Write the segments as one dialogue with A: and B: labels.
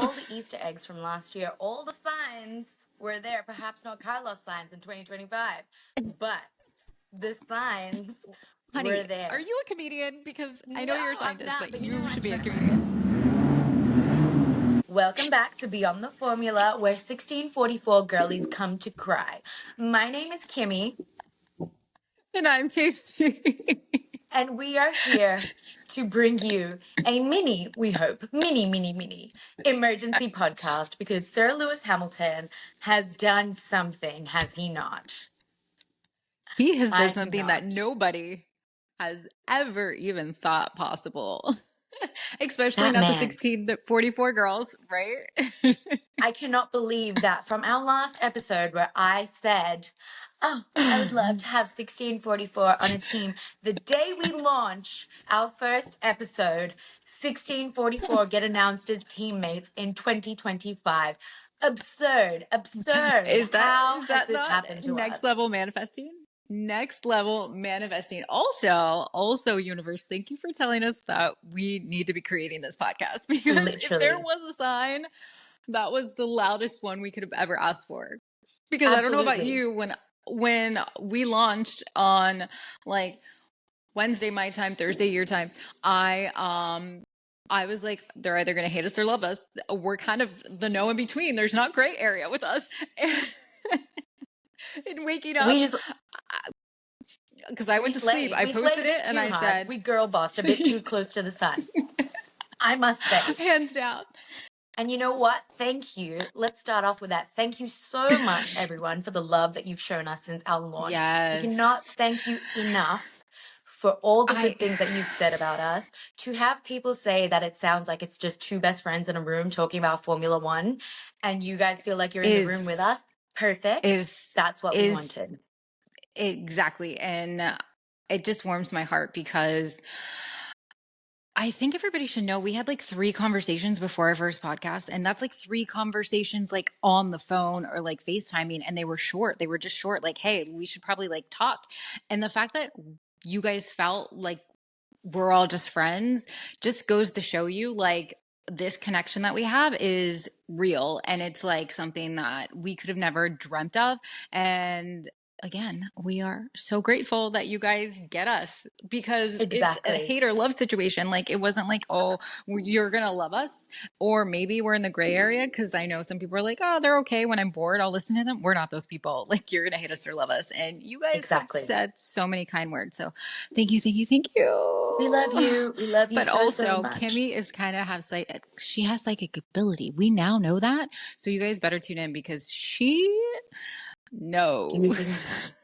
A: all the Easter eggs from last year. All the signs were there. Perhaps not Carlos signs in 2025, but the signs were
B: Honey,
A: there.
B: are you a comedian? Because I know
A: No,
B: you're a
A: I'm
B: scientist,
A: not,
B: but
A: but you
B: you
A: know I
B: should be a
A: try.
B: comedian.
A: Welcome back to Beyond the Formula, where 1644 girlies come to cry. My name is Kimi,
B: And I'm Casey.
A: and we are here to bring you a we hope, mini emergency podcast because Sir Lewis Hamilton has done something, has he not?
B: He has done
A: Has he
B: something that
A: not?
B: nobody has ever even thought possible. Especially
A: That
B: not the
A: man.
B: 1644 girls, right?
A: I cannot believe that from our last episode where I said, oh, I would love to have 1644 on a team. The day we launch our first episode, 1644 get announced as teammates in 2025. Absurd.
B: Is
A: How has
B: that
A: this
B: not
A: happened to
B: next
A: us?
B: level manifesting? Next level manifesting. Also, universe, thank you for telling us that we need to be creating this podcast, because if there
A: Literally.
B: was a sign, that was the loudest one we could have ever asked for. Because I don't know about
A: Absolutely.
B: you, when we launched on like Wednesday my time, Thursday your time, I was like, they're either going to hate us or love us. We're kind of the no in between. There's not gray area with us. And waking up, because I went to sleep, I posted it and I said,
A: we girl bossed a bit too close to the sun. I must say.
B: Hands down.
A: And you know what? Thank you. Let's start off with that. Thank you so much, everyone, for the love that you've shown us since our launch.
B: Yes.
A: We cannot thank you enough for all the good things that you've said about us. To have people say that it sounds like it's just two best friends in a room talking about Formula One, and you guys feel like you're in the room with us. Perfect. That's what we wanted.
B: Exactly. And it just warms my heart, because I think everybody should know we had like 3 conversations before our first podcast, and that's like 3 conversations like on the phone or like FaceTiming, and they were short. They were just short, like, hey, we should probably like talk. And the fact that you guys felt like we're all just friends just goes to show you like this connection that we have is real, and it's like something that we could have never dreamt of. And again, we are so grateful that you guys get us, because it's a hate or love situation. Like, it wasn't like, oh, you're going to love us, or maybe we're in the gray area. Cause I know some people are like, oh, they're okay. When I'm bored, I'll listen to them. We're not those people. Like, you're going to hate us or love us. And you guys have said so many kind words. So thank you.
A: We love you. We love you
B: but
A: so
B: also,
A: much.
B: Kimmy is kind of she has psychic ability. We now know that. So you guys better tune in, because she knows.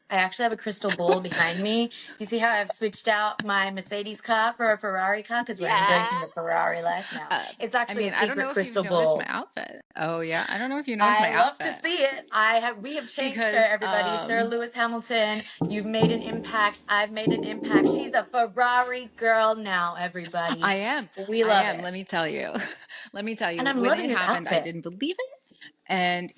A: I actually have a crystal ball behind me. You see how I've switched out my Mercedes car for a Ferrari car, because we're embracing the Ferrari life now. It's actually a secret crystal ball.
B: I don't know if you've noticed my outfit. Oh yeah, I don't know if you noticed my outfit.
A: I love to see it. We have changed her, everybody. Sir Lewis Hamilton, you've made an impact. I've made an impact. She's a Ferrari girl now, everybody.
B: I am.
A: We love it.
B: Let me tell you. And
A: I'm
B: when
A: loving
B: it
A: this
B: happened,
A: outfit.
B: I didn't believe it. And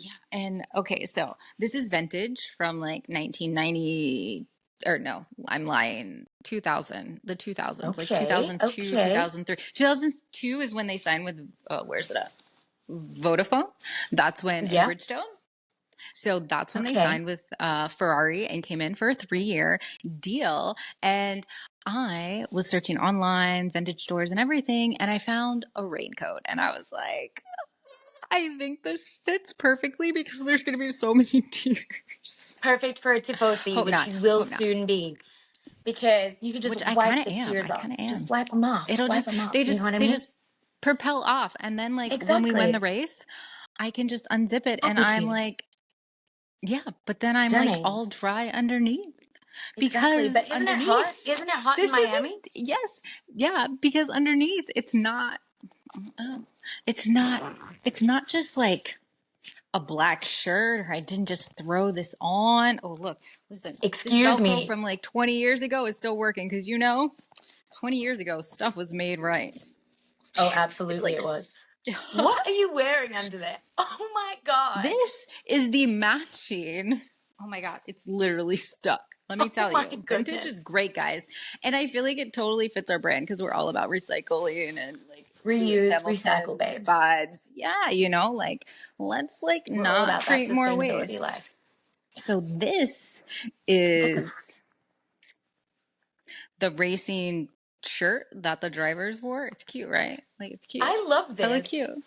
B: okay, so this is vintage from like 1990, or no, I'm lying, 2000, the 2000s, like 2002, 2003. 2002 is when they signed with, where's it at? Vodafone. That's when, in Bridgestone. So that's when they signed with Ferrari and came in for a 3-year deal. And I was searching online, vintage stores and everything, and I found a raincoat, and I was like, I think this fits perfectly, because there's going to be so many tears.
A: Perfect for a Tifosi, which you will soon be. Because you can just wipe the tears off. Just wipe them off.
B: They just propel off. And then like when we win the race, I can just unzip it, and I'm like, yeah, but then I'm like all dry underneath. Because
A: but isn't it hot? Isn't it hot in Miami?
B: Yes. Yeah, because underneath it's not just like a black shirt, or I didn't just throw this on. Oh, look, listen.
A: Excuse me.
B: From like 20 years ago is still working, because 20 years ago stuff was made right.
A: Oh, absolutely it was. What are you wearing under there? Oh my God.
B: This is the matching. Oh my God, it's literally stuck. Let me tell you, vintage is great, guys. And I feel like it totally fits our brand, because we're all about recycling and like Lewis
A: Reuse, recycle,
B: Hamilton's
A: babes.
B: vibes. Yeah, you know, like let's like
A: We're all
B: not
A: about that
B: create more
A: sustainability
B: waste.
A: life.
B: So this is the racing shirt that the drivers wore. It's cute, right? Like it's cute.
A: I love
B: I look
A: this.
B: cute.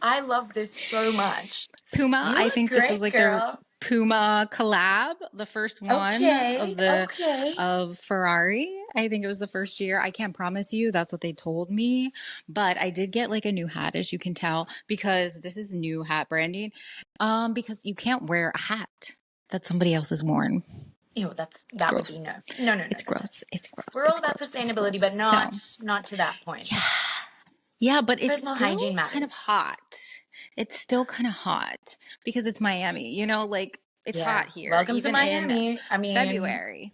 A: I love this so much.
B: Puma,
A: You
B: I
A: look
B: think this was
A: great,
B: like their
A: girl.
B: Puma collab, the first one
A: Okay, okay.
B: of Ferrari. I think it was the first year. I can't promise you that's what they told me, but I did get like a new hat, as you can tell, because this is new hat branding. Because you can't wear a hat that somebody else has worn.
A: Ew,
B: It's
A: that would be
B: gross.
A: no.
B: It's gross. It's gross.
A: We're all
B: It's
A: about
B: gross. It's
A: sustainability, but
B: gross. So
A: not to that point.
B: yeah. Yeah, but it's
A: Personal
B: still
A: hygiene
B: kind of
A: matters.
B: hot. It's still kind of hot because it's Miami, you know, like it's
A: Yeah.
B: hot here,
A: Welcome to
B: even in
A: Miami. I mean,
B: February.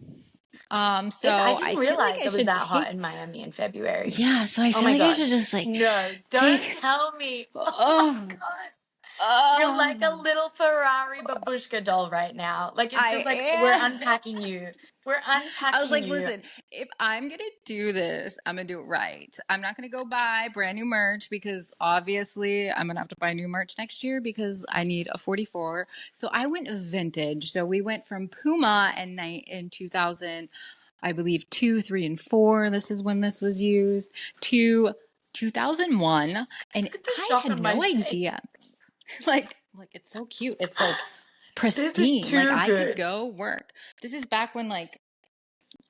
A: I
B: So I
A: didn't
B: feel like
A: realize
B: I
A: it was
B: should
A: that hot
B: take,
A: in Miami in February.
B: yeah, so I
A: Oh
B: feel
A: my
B: like I
A: God.
B: should just like
A: No, don't
B: take,
A: tell me. Oh my
B: oh,
A: God. You're like a
B: oh,
A: little Ferrari babushka doll right now. Like it's
B: I
A: just like we're
B: am.
A: unpacking you. We're
B: I was
A: unpacking
B: like,
A: you.
B: listen, if I'm going to do this, I'm going to do it right. I'm not going to go buy brand new merch because obviously I'm going to have to buy new merch next year because I need a 44. So I went vintage. So we went from Puma and in 2000, I believe 2, 3, and 4. This is when this was used to 2001. And
A: Look at the
B: I
A: shock
B: had
A: on my
B: no
A: face.
B: idea. Like, it's so cute. It's like
A: This is
B: pristine. Like
A: too
B: I could
A: good.
B: go work. This is back when like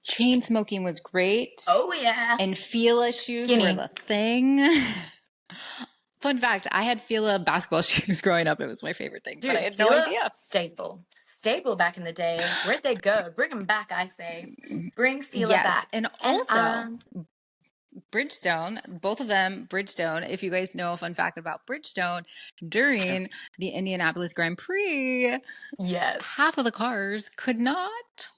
B: chain smoking was great
A: Oh yeah.
B: and Fila shoes were
A: Skinny.
B: the thing. Fun fact, I had Fila basketball shoes growing up. It was my favorite thing, but I
A: Dude,
B: had no
A: Fila,
B: idea.
A: staple. Staple back in the day. Where'd they go? Bring them back, I say. Bring Fila
B: Yes,
A: back.
B: and
A: And
B: also Bridgestone, both of them, Bridgestone. If you guys know a fun fact about Bridgestone, during the Indianapolis Grand Prix,
A: yes.
B: half of the cars could not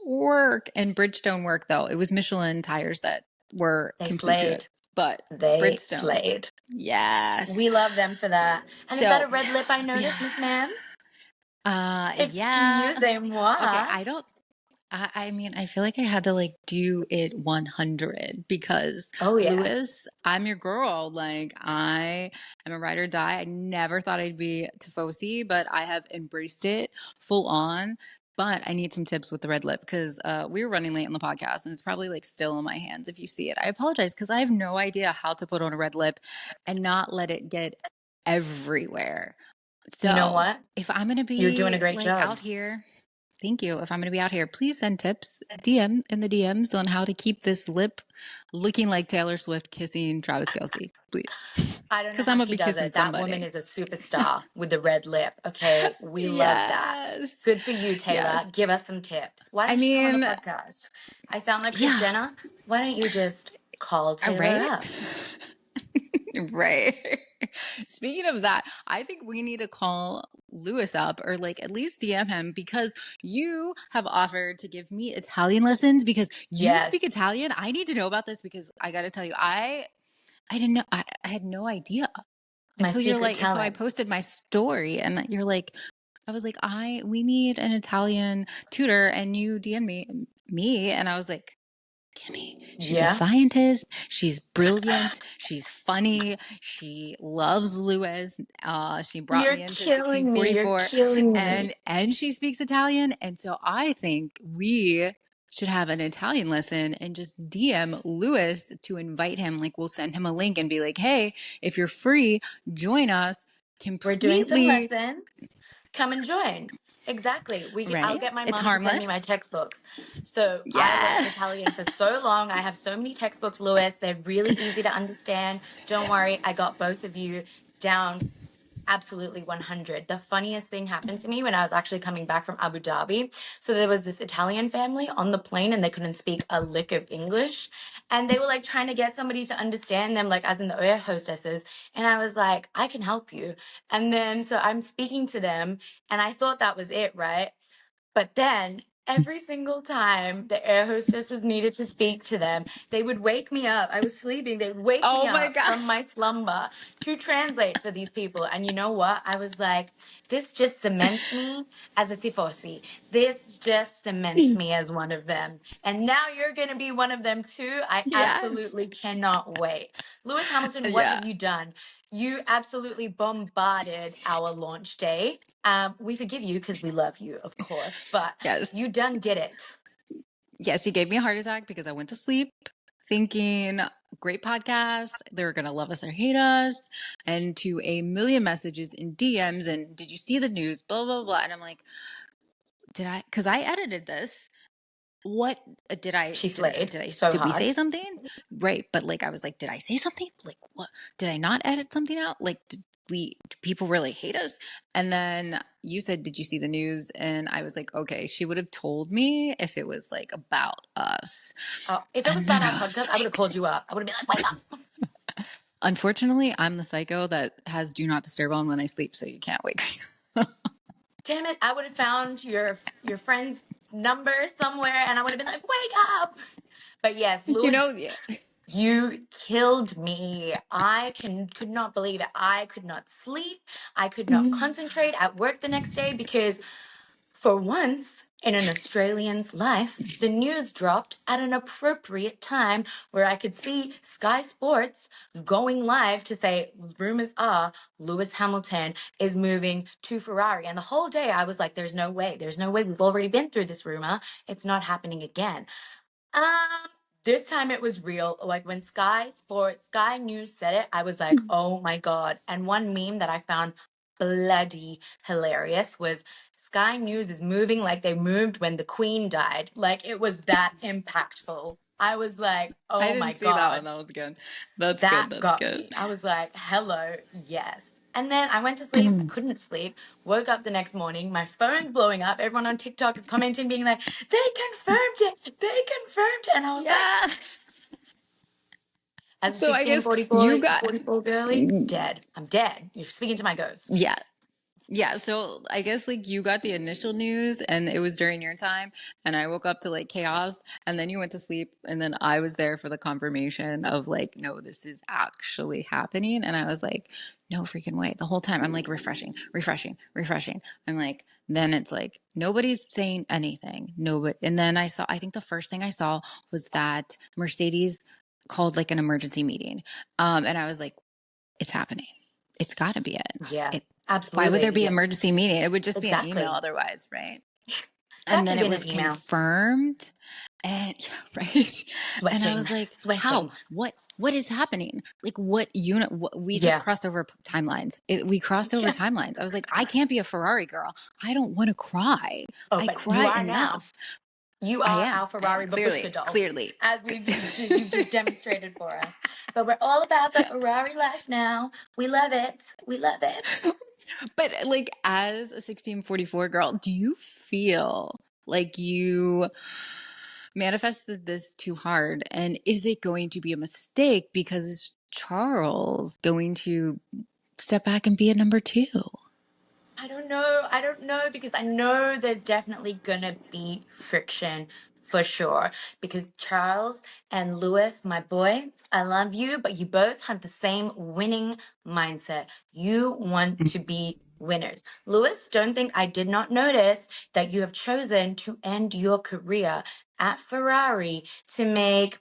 B: work. And Bridgestone worked, though. It was Michelin tires that were
A: They
B: complete
A: slayed.
B: shit. But
A: They
B: Bridgestone,
A: slayed.
B: yes.
A: We love them for that. And is that
B: So,
A: a red lip I noticed,
B: yeah.
A: Miss Ma'am?
B: Yeah. Okay,
A: Excusez-moi.
B: I don't. I mean, I feel like I had to like do it 100 because
A: Oh yeah.
B: Lewis, I'm your girl. Like I am a ride or die. I never thought I'd be Tifosi, but I have embraced it full on. But I need some tips with the red lip because we were running late on the podcast and it's probably like still in my hands if you see it. I apologize because I have no idea how to put on a red lip and not let it get everywhere. So
A: You know what?
B: if I'm gonna
A: You're doing a
B: be
A: great
B: like
A: job.
B: out here, thank you. If I'm gonna be out here, please send tips, DM in the DMs on how to keep this lip looking like Taylor Swift kissing Travis Kelce, please.
A: I don't know
B: Because
A: how
B: I'm gonna
A: she
B: be
A: does
B: kissing
A: it. That woman
B: somebody.
A: is a superstar with the red lip. Okay, we love that.
B: Yes.
A: Good for you, Taylor.
B: Yes.
A: Give us some tips. Why
B: I
A: don't you come on the
B: mean,
A: podcast? I sound like Kris
B: yeah,
A: Jenner. Why don't you just call Taylor
B: right?
A: up?
B: Right. Speaking of that, I think we need to call Lewis up or like at least DM him because you have offered to give me Italian lessons because you
A: Yes.
B: speak Italian. I need to know about this because I got to tell you, I didn't know. I had no idea
A: My
B: until you're
A: secret
B: like, until I
A: talent.
B: posted my story and you're like, I was like, we need an Italian tutor and you DM me. And I was like, Kimi, she's a scientist. She's brilliant. She's funny. She loves Lewis. She brought
A: You're
B: me into
A: killing me. You're
B: 1644
A: killing me.
B: and she speaks Italian. And so I think we should have an Italian lesson and just DM Lewis to invite him. Like we'll send him a link and be like, hey, if you're free, join us
A: We're doing some
B: completely.
A: lessons. Come and join. Exactly. I'll
B: Right?
A: get my
B: It's
A: mom to send me
B: harmless.
A: my textbooks. So I learned
B: Yeah.
A: Italian for so long. I have so many textbooks, Lewis. They're really easy to understand. Don't worry. I got both of you down absolutely 100. The funniest thing happened to me when I was actually coming back from Abu Dhabi. So there was this Italian family on the plane and they couldn't speak a lick of English. And they were like trying to get somebody to understand them, like as in the air hostesses. And I was like, I can help you. And then so I'm speaking to them and I thought that was it, right? But then every single time the air hostesses needed to speak to them, they would wake me up. I was sleeping. They'd wake me
B: Oh my
A: up
B: God.
A: from my slumber to translate for these people. And you know what? I was like, this just cements me as a tifosi. This just cements me as one of them. And now you're going to be one of them too. I
B: Yes.
A: absolutely cannot wait. Lewis Hamilton, what
B: Yeah.
A: have you done? You absolutely bombarded our launch day. We forgive you because we love you, of course, but
B: Yes.
A: you done did it.
B: Yes, she gave me a heart attack because I went to sleep thinking, great podcast. They're going to love us or hate us. And to a million messages in DMs and did you see the news? Blah, blah, blah. And I'm like, because I edited this. What
A: She slayed so
B: did we
A: hard.
B: say something? Right. But like, I was like, did I say something? Like, what? Did I not edit something out? Like, do people really hate us? And then you said, did you see the news? And I was like, okay, she would have told me if it was like about us.
A: If it was
B: And
A: about
B: then
A: our
B: I was
A: podcast, I would have
B: like,
A: called you up. I would have been like, wake up.
B: unfortunately, I'm the psycho that has do not disturb on when I sleep, so you can't wake me.
A: Damn it, I would have found your friend's number somewhere and I would have been like, wake up. But yes,
B: You
A: Louis,
B: know, yeah.
A: you killed me. Could not believe it. I could not sleep. I could not concentrate at work the next day because for once in an Australian's life, the news dropped at an appropriate time where I could see Sky Sports going live to say, rumors are Lewis Hamilton is moving to Ferrari. And the whole day I was like, there's no way. There's no way. We've already been through this rumor. It's not happening again. Um, this time it was real. Like when Sky Sports, Sky News said it, I was like, oh my God. And one meme that I found bloody hilarious was Sky News is moving like they moved when the Queen died. Like it was that impactful. I was like,
B: I
A: oh my
B: didn't see that one.
A: God,
B: That was good. That's
A: that
B: good. That's
A: got
B: good.
A: me. I was like, hello, yes. And then I went to sleep. I couldn't sleep. Woke up the next morning. My phone's blowing up. Everyone on TikTok is commenting, being like, they confirmed it. They confirmed it. And I was like,
B: Yeah.
A: as a
B: So I guess you got,
A: 44 girly, dead. I'm dead. You're speaking to my ghost.
B: yeah. Yeah, so I guess like you got the initial news and it was during your time and I woke up to like chaos and then you went to sleep and then I was there for the confirmation of like, no, this is actually happening. And I was like, no freaking way. The whole time I'm like refreshing, refreshing, refreshing. I'm like, then it's like nobody's saying anything. Nobody. And then I think the first thing I saw was that Mercedes called like an emergency meeting. And I was like, it's happening. It's gotta be it.
A: Yeah,
B: Why would there
A: absolutely.
B: be
A: Yeah,
B: emergency meeting? It would just be an email
A: exactly.
B: otherwise, right?
A: That
B: And
A: could
B: then
A: have
B: it
A: been
B: was
A: an email.
B: confirmed. And yeah, right. And I
A: Sweating,
B: was like, how?
A: sweating.
B: What is happening? Like what unit we just
A: Yeah.
B: crossed over timelines. We crossed over
A: Yeah.
B: timelines. I was like, I can't be a Ferrari girl. I don't want to cry.
A: Oh,
B: I
A: but you
B: cry
A: are now.
B: enough.
A: You
B: I
A: are
B: am.
A: our
B: I am
A: Ferrari babushka
B: clearly,
A: doll,
B: clearly.
A: as you've just demonstrated for us. But we're all about the Ferrari life now. We love it. We love it.
B: But like as a 1644 girl, do you feel like you manifested this too hard? And is it going to be a mistake because is Charles going to step back and be a number two?
A: I don't know. I don't know because I know there's definitely gonna be friction for sure. Because Charles and Lewis, my boys, I love you, but you both have the same winning mindset. You want to be winners. Lewis, don't think I did not notice that you have chosen to end your career at Ferrari to make,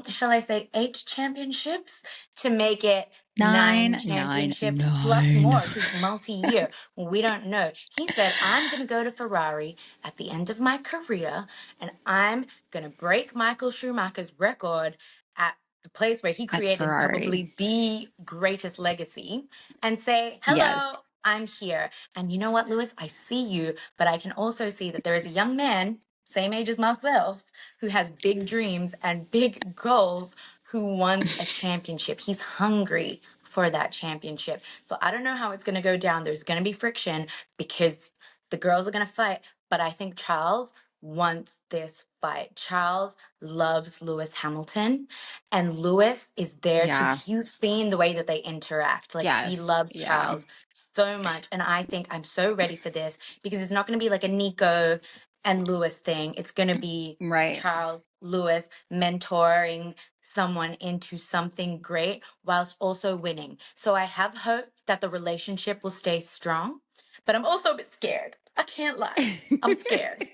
A: shall I say, 8 championships, to make it nine
B: Nine, nine,
A: championships plus
B: nine.
A: more because multi-year. We don't know. He said, I'm going to go to Ferrari at the end of my career and I'm going to break Michael Schumacher's record at the place where he
B: At
A: created
B: Ferrari.
A: probably the greatest legacy and say,
B: Yes.
A: hello, I'm here. And you know what, Lewis? I see you, but I can also see that there is a young man, same age as myself, who has big dreams and big goals, who wants a championship. He's hungry for that championship. So I don't know how it's going to go down. There's going to be friction because the girls are going to fight. But I think Charles wants this fight. Charles loves Lewis Hamilton, and Lewis is there to,
B: Yeah.
A: you've seen the way that they interact. Like he
B: Yes.
A: loves
B: Yeah.
A: Charles so much. And I think I'm so ready for this because it's not going to be like a Nico and Lewis thing. It's going to be
B: Right.
A: Charles, Lewis mentoring someone into something great whilst also winning. So I have hope that the relationship will stay strong, but I'm also a bit scared. I can't lie. I'm scared.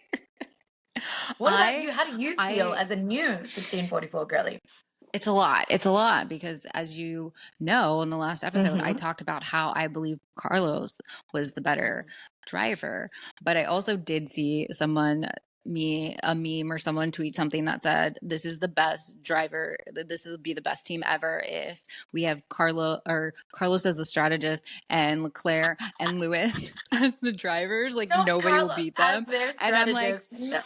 A: What about
B: I
A: you? How do you feel
B: I
A: as a new 1644 girly?
B: It's a lot. It's a lot because, as you know, in the last episode, I
A: Mm-hmm.
B: talked about how I believe Carlos was the better driver. But I also did see a meme or someone tweet something that said, "This is the best driver. This will be the best team ever if we have Carlos as the strategist and Leclerc and Lewis as the drivers. Like
A: Not
B: nobody will
A: Carlos
B: beat
A: as
B: them."
A: their
B: And
A: strategist. No.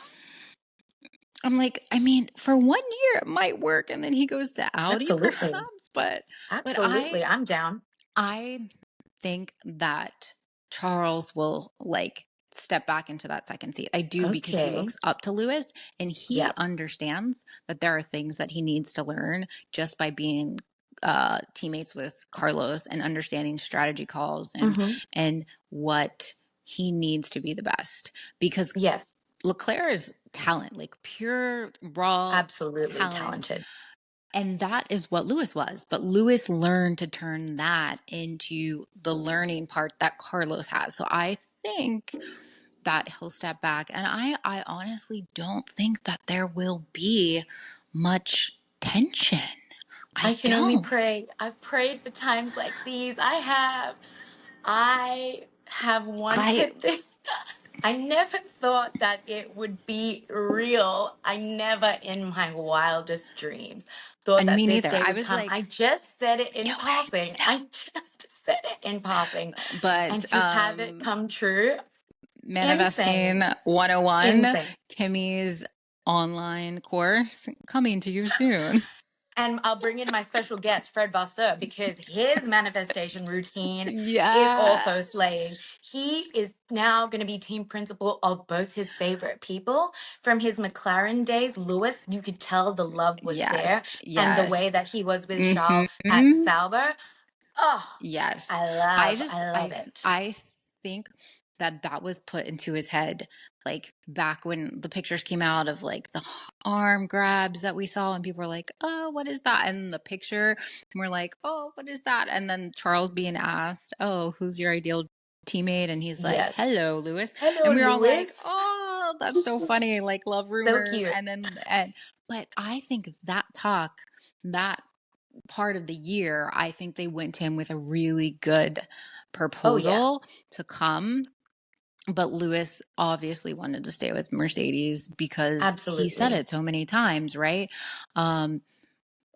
B: I'm like, I mean, for 1 year it might work, and then he goes to Audi,
A: Absolutely.
B: perhaps. But
A: Absolutely. I'm down.
B: I think that Charles will like step back into that second seat. I do, because he
A: Okay.
B: looks up to Lewis and he
A: Yep.
B: understands that there are things that he needs to learn just by being teammates with Carlos and understanding strategy calls
A: Mm-hmm.
B: and what he needs to be the best, because
A: Yes.
B: Leclerc is talent, like pure raw
A: Absolutely
B: talent.
A: talented.
B: And that is what Lewis was. But Lewis learned to turn that into the learning part that Carlos has. So I think that he'll step back. And I honestly don't think that there will be much tension.
A: I
B: I
A: can only
B: don't.
A: pray. I've prayed for times like these. I have
B: I
A: wanted this. I never thought that it would be real. I never in my wildest dreams thought
B: and
A: that
B: me
A: this
B: neither.
A: day
B: I
A: would
B: was
A: come. I
B: like,
A: just said it
B: no
A: in
B: way,
A: passing.
B: no.
A: I just said it in passing. And
B: But
A: to have it come true,
B: Manifesting
A: insane.
B: 101,
A: Insane.
B: Kimmy's online course coming to you soon.
A: And I'll bring in my special guest, Fred Vasseur, because his manifestation routine is
B: Yeah.
A: also slaying. He is now going to be team principal of both his favorite people. From his McLaren days, Lewis, you could tell the love was
B: Yes.
A: there. And the way
B: Yes.
A: that he was with Charles at
B: Mm-hmm.
A: Sauber. Oh,
B: Yes.
A: I love it.
B: I think that that was put into his head like back when the pictures came out of like the arm grabs that we saw, and people were like, "Oh, what is that?" And the picture, and we're like, "Oh, what is that?" And then Charles being asked, "Oh, who's your ideal teammate?" And he's like,
A: Yes.
B: "Hello, Lewis."
A: Hello,
B: And we were all like,
A: Lewis.
B: "Oh, that's so funny." Like love
A: So
B: rumors.
A: cute.
B: And but I think that part of the year, I think they went to him with a really good
A: Oh, yeah.
B: proposal to come. But Lewis obviously wanted to stay with Mercedes because he said
A: Absolutely.
B: it so many times, right? Um,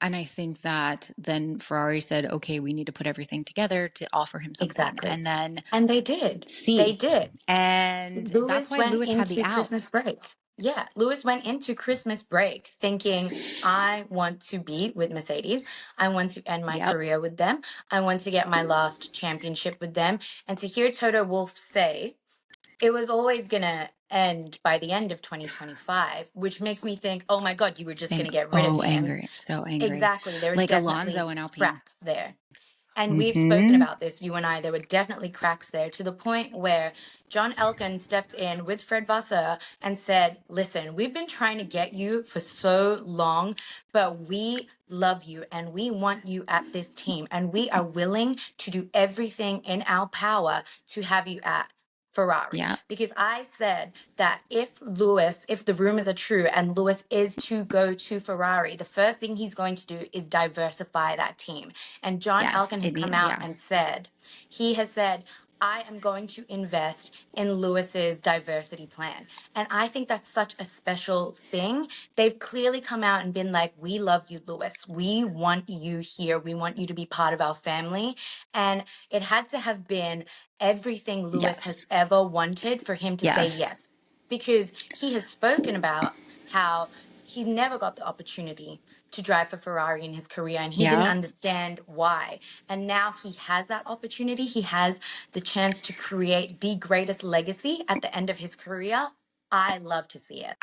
B: and I think that then Ferrari said, okay, we need to put everything together to offer him something.
A: Exactly.
B: And then
A: And they did. They
B: see.
A: did.
B: And that's
A: Lewis
B: why
A: went
B: Lewis had the
A: into Christmas
B: out.
A: break. Yeah, Lewis went into Christmas break thinking, I want to be with Mercedes. I want to end my
B: Yep.
A: career with them. I want to get my last championship with them. And to hear Toto Wolff say it was always going to end by the end of 2025, which makes me think, oh my God, you were just going
B: Saying,
A: to get rid of
B: oh,
A: him.
B: angry. So angry.
A: Exactly. There were
B: Like Alonso
A: definitely
B: and Alpine.
A: cracks there. And we've spoken
B: Mm-hmm.
A: about this, you and I. There were definitely cracks there, to the point where John Elkann stepped in with Fred Vasseur and said, listen, we've been trying to get you for so long, but we love you and we want you at this team. And we are willing to do everything in our power to have you at Ferrari.
B: Yeah.
A: Because I said that if the rumors are true and Lewis is to go to Ferrari, the first thing he's going to do is diversify that team. And John
B: Yes.
A: Elkann has come out and said, I am going to invest in Lewis's diversity plan. And I think that's such a special thing. They've clearly come out and been like, we love you, Lewis. We want you here. We want you to be part of our family. And it had to have been everything Lewis has
B: Yes.
A: ever wanted for him to say
B: Yes.
A: yes. Because he has spoken about how he never got the opportunity to drive for Ferrari in his career, and he didn't
B: Yeah.
A: understand why. And now he has that opportunity. He has the chance to create the greatest legacy at the end of his career. I love to see it.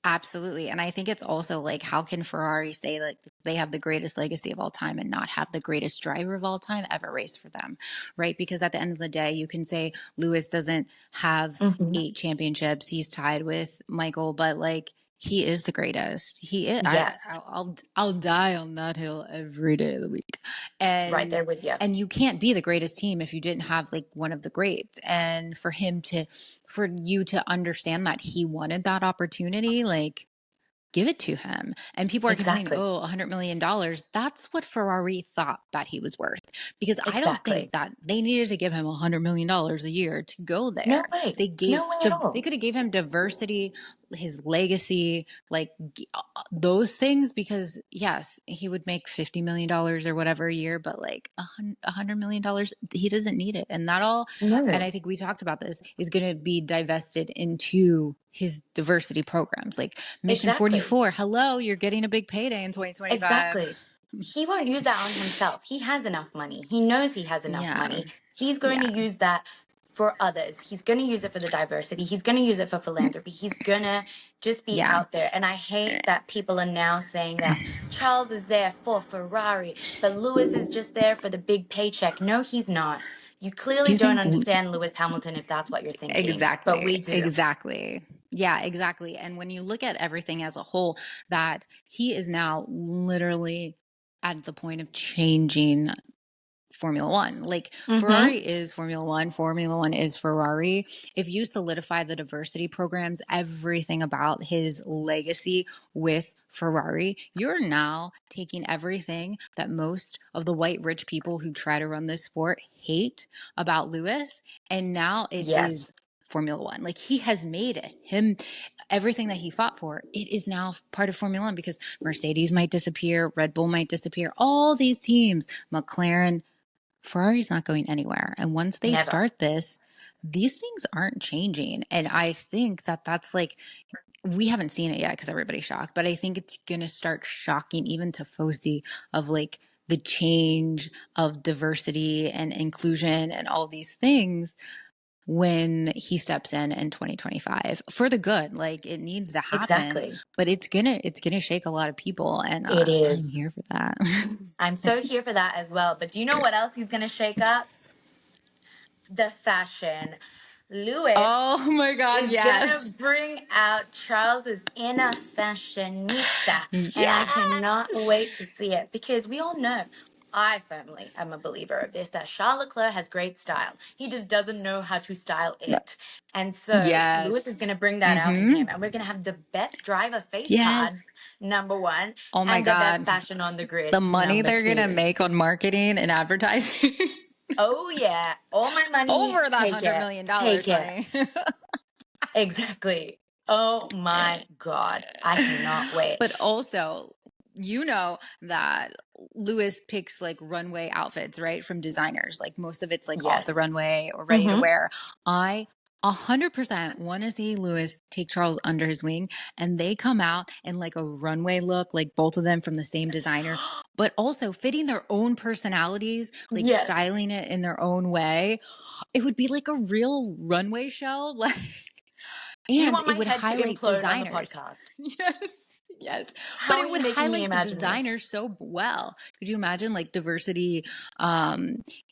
B: Absolutely. And I think it's also like, how can Ferrari say like they have the greatest legacy of all time and not have the greatest driver of all time ever race for them? Right. Because at the end of the day, you can say Lewis doesn't have
A: Hmm.
B: 8 championships. He's tied with Michael, but like he is the greatest. He is.
A: Yes,
B: I'll die on that hill every day of the week.
A: right
B: And
A: there with you.
B: and you can't be the greatest team if you didn't have like one of the greats. And for you to understand that he wanted that opportunity, like give it to him. And people are complaining,
A: Exactly.
B: oh, $100 million. That's what Ferrari thought that he was worth. Because I don't think
A: Exactly.
B: that they needed to give him $100 million a year to go
A: No
B: there.
A: way.
B: They
A: No way at
B: they
A: all.
B: could have gave him diversity, his legacy, like those things, because yes, he would make $50 million or whatever a year, but like $100 million, he doesn't need it. And that all, and
A: No.
B: I think we talked about this, is going to be divested into his diversity programs. Like Mission
A: Exactly.
B: 44, hello, you're getting a big payday in 2025.
A: Exactly. He won't use that on himself. He has enough money. He knows he has enough
B: Yeah.
A: money. He's going to
B: Yeah.
A: use that for others. He's going to use it for the diversity. He's going to use it for philanthropy. He's going to just be
B: Yeah.
A: out there. And I hate that people are now saying that Charles is there for Ferrari, but Lewis is just there for the big paycheck. No, he's not. You clearly
B: You
A: don't
B: think
A: understand Lewis Hamilton if that's what you're thinking, but we
B: exactly.
A: do.
B: Exactly. Yeah, exactly. And when you look at everything as a whole, that he is now literally at the point of changing Formula One. Like
A: Mm-hmm.
B: Ferrari is Formula One, Formula One is Ferrari. If you solidify the diversity programs, everything about his legacy with Ferrari, you're now taking everything that most of the white rich people who try to run this sport hate about Lewis, and now it is
A: Yes,
B: Formula One. Like he has made it. Everything that he fought for, it is now part of Formula One, because Mercedes might disappear, Red Bull might disappear, all these teams, McLaren, Ferrari's not going anywhere. And once they
A: never.
B: start this, these things aren't changing. And I think that that's like, we haven't seen it yet because everybody's shocked, but I think it's going to start shocking even Tifosi of like the change of diversity and inclusion and all these things when he steps in 2025 for the good. Like it needs to happen,
A: Exactly.
B: but it's gonna shake a lot of people, and
A: It
B: I'm
A: is.
B: here for that.
A: I'm so here for that as well. But do you know what else he's going to shake up? The fashion. Lewis
B: Oh my God,
A: is gonna
B: yes.
A: bring out Charles's inner fashionista, and I cannot wait to
B: Yes.
A: see it because we all know. I firmly am a believer of this that Charles Leclerc has great style. He just doesn't know how to style it. And so Lewis is
B: Yes.
A: going to bring that out in
B: Mm-hmm.
A: him, and we're going to have the best driver face
B: Yes.
A: cards, number one,
B: Oh my
A: and the best
B: God.
A: fashion on the
B: The
A: grid,
B: money
A: number
B: they're gonna
A: two.
B: make on marketing and advertising.
A: Oh, yeah. All my money,
B: Over that
A: take
B: hundred
A: it.
B: million
A: Take
B: dollars,
A: it.
B: honey.
A: Exactly. Oh my God. I cannot wait.
B: But also, you know that Lewis picks like runway outfits, right? From designers. Like most of it's like off the
A: Yes.
B: runway or ready to
A: Mm-hmm.
B: wear. I 100% want to see Lewis take Charles under his wing, and they come out in like a runway look, like both of them from the same designer, but also fitting their own personalities, like
A: Yes.
B: styling it in their own way. It would be like a real runway show. Like,
A: Do you
B: and
A: want
B: it
A: my
B: would
A: head to
B: highlight
A: implode on the
B: designers.
A: podcast?
B: Yes, yes. But
A: How are
B: it
A: you
B: would
A: making me
B: highlight the
A: imagine this?
B: designers so well. Could you imagine like diversity,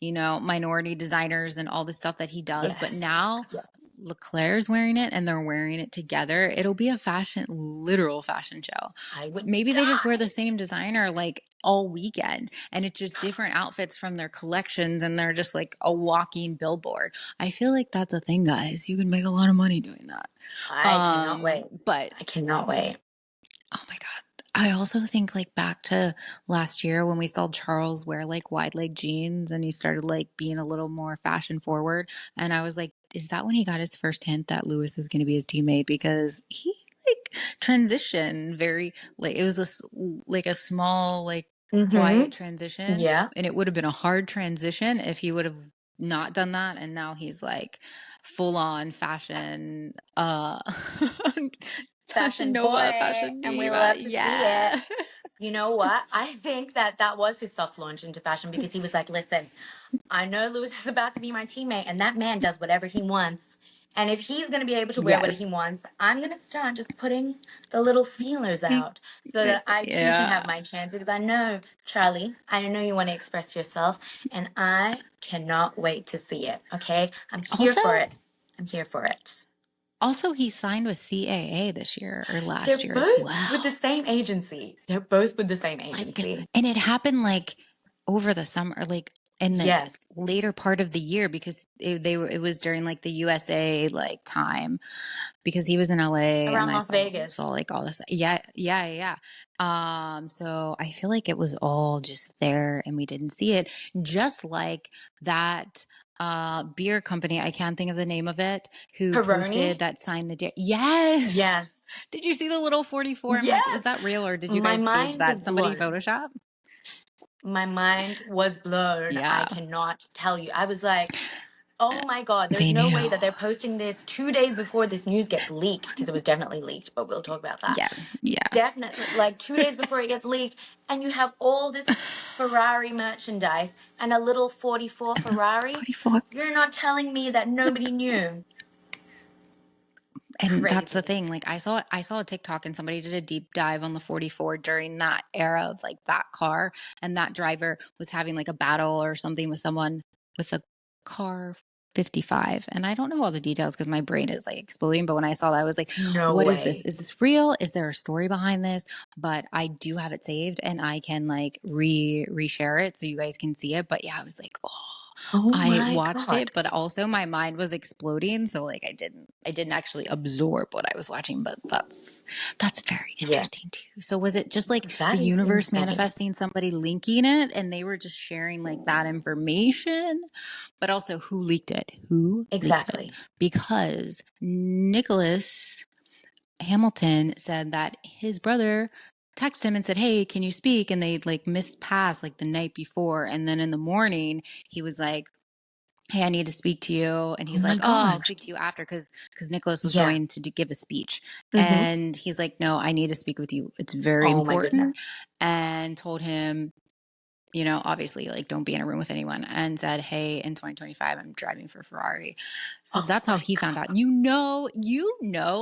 B: minority designers and all the stuff that he does? But
A: Yes.
B: now
A: Yes.
B: Leclerc's wearing it and they're wearing it together. It'll be a literal fashion show.
A: I would
B: Maybe they just wear
A: die.
B: the same designer like all weekend, and it's just different outfits from their collections, and they're just like a walking billboard. I feel like that's a thing, guys. You can make a lot of money doing that.
A: I cannot wait.
B: But
A: I cannot wait.
B: oh my God. I also think like back to last year when we saw Charles wear like wide leg jeans and he started like being a little more fashion forward. And I was like, is that when he got his first hint that Lewis was going to be his teammate? Because he like transitioned very, like it was like a small, like
A: Mm-hmm.
B: quiet transition.
A: Yeah.
B: And it would have been a hard transition if he would have not done that. And now he's like full on fashion, Fashion
A: Fashion
B: Nova,
A: boy.
B: Fashion
A: And we
B: Diva.
A: love to see it.
B: Yeah.
A: You know what? I think that was his soft launch into fashion because he was like, listen, I know Lewis is about to be my teammate, and that man does whatever he wants. And if he's going to be able to wear what he
B: Yes.
A: wants, I'm going to start just putting the little feelers out so that I too can have
B: Yeah.
A: my chance. Because I know, Charlie, I know you want to express yourself, and I cannot wait to see it. Okay? I'm here
B: Also,
A: for it. I'm here for it.
B: he signed with CAA this year or last
A: They're
B: year as
A: both with the
B: well.
A: same agency. They're both with the same
B: Like,
A: agency.
B: and it happened like over the summer, like in the
A: Yes.
B: later part of the year, because it was during like the USA like time, because he was in LA and
A: Around
B: I
A: Las
B: saw
A: Vegas.
B: like all this. Yeah. So I feel like it was all just there and we didn't see it. Just like that beer company, I can't think of the name of it, who posted
A: Peroni?
B: that signed the day. Yes.
A: Yes.
B: Did you see the little 44? I'm like, is
A: Yes.
B: that real or did you
A: My
B: guys stage
A: mind was
B: that? Somebody
A: blown.
B: Photoshop?
A: My mind was blown. I
B: Yeah.
A: cannot tell you. I was like, oh my God, there's
B: They
A: no
B: knew.
A: way that they're posting this 2 days before this news gets leaked, because it was definitely leaked, but we'll talk about that.
B: Yeah. Yeah.
A: Definitely, like 2 days before it gets leaked, and you have all this Ferrari merchandise and a little 44
B: And the
A: Ferrari.
B: 44.
A: You're not telling me that nobody knew.
B: And that's the
A: Crazy.
B: thing. Like I saw a TikTok and somebody did a deep dive on the 44 during that era of like that car, and that driver was having like a battle or something with someone with a car 55. And I don't know all the details because my brain is like exploding. But when I saw that, I was like,
A: No
B: what is this?
A: way.
B: Is this real? Is there a story behind this? But I do have it saved and I can like reshare it so you guys can see it. But yeah, I was like, oh,
A: Oh
B: I
A: my
B: watched
A: God.
B: it, but also my mind was exploding. So like I didn't actually absorb what I was watching, but that's very
A: Yeah,
B: interesting too. So was it just like the
A: that is
B: universe
A: insane.
B: manifesting somebody linking it and they were just sharing like that information? But also who leaked it? Who leaked it?
A: Exactly.
B: Because Nicholas Hamilton said that his brother texted him and said, "Hey, can you speak?" And they like missed pass like the night before. And then in the morning, he was like, "Hey, I need to speak to you." And
A: Oh
B: he's
A: my
B: like, "Oh, I'll
A: God.
B: speak to you after," because Nicholas was
A: Yeah.
B: going to give a speech.
A: Mm-hmm.
B: And he's like, "No, I need to speak with you. It's very
A: Oh my
B: important."
A: goodness.
B: And told him, obviously, like, don't be in a room with anyone, and said, "Hey, in 2025, I'm driving for Ferrari." So
A: Oh
B: that's how
A: my
B: he found out.
A: God.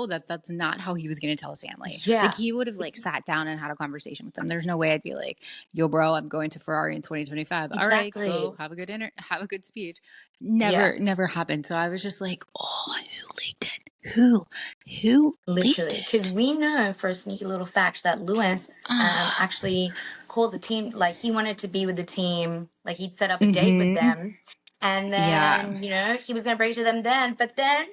B: That that's not how he was going to tell his family. Like,
A: Yeah,
B: he would have, like, sat down and had a conversation with them. There's no way I'd be like, "Yo, bro, I'm going to Ferrari in 2025. All right,
A: exactly.
B: go. Have a good speech."
A: Yeah,
B: Never happened. So I was just like, oh, who leaked it? Who leaked
A: literally. Because
B: it?
A: we know for a sneaky little fact that Lewis actually called the team, like he wanted to be with the team, like he'd set up a date with
B: Mm-hmm.
A: them. And
B: Yeah.
A: then, he was going to bring it to them then. But then,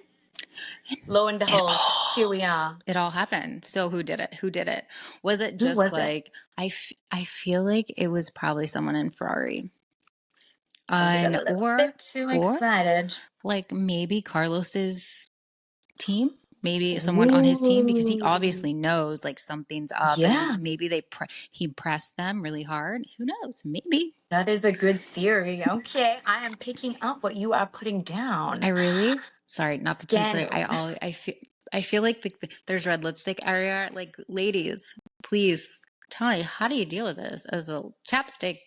A: lo and
B: It
A: behold, here we are.
B: it all happened. So who did it? Who did it? Was it
A: Who
B: just
A: was it?
B: like I feel like it was probably someone in Ferrari.
A: Somebody got
B: And
A: a little bit too
B: or
A: excited.
B: like maybe Carlos's team, maybe someone on his team, because he
A: Ooh.
B: obviously knows like something's up and
A: Yeah,
B: maybe he pressed them really hard. Who knows? Maybe.
A: that is a good theory. Okay, I am picking up what you are putting
B: I
A: down.
B: really, sorry, not to change the,
A: Scandal.
B: I feel like there's red lipstick area. Like, ladies, please tell me, how do you deal with this as a chapstick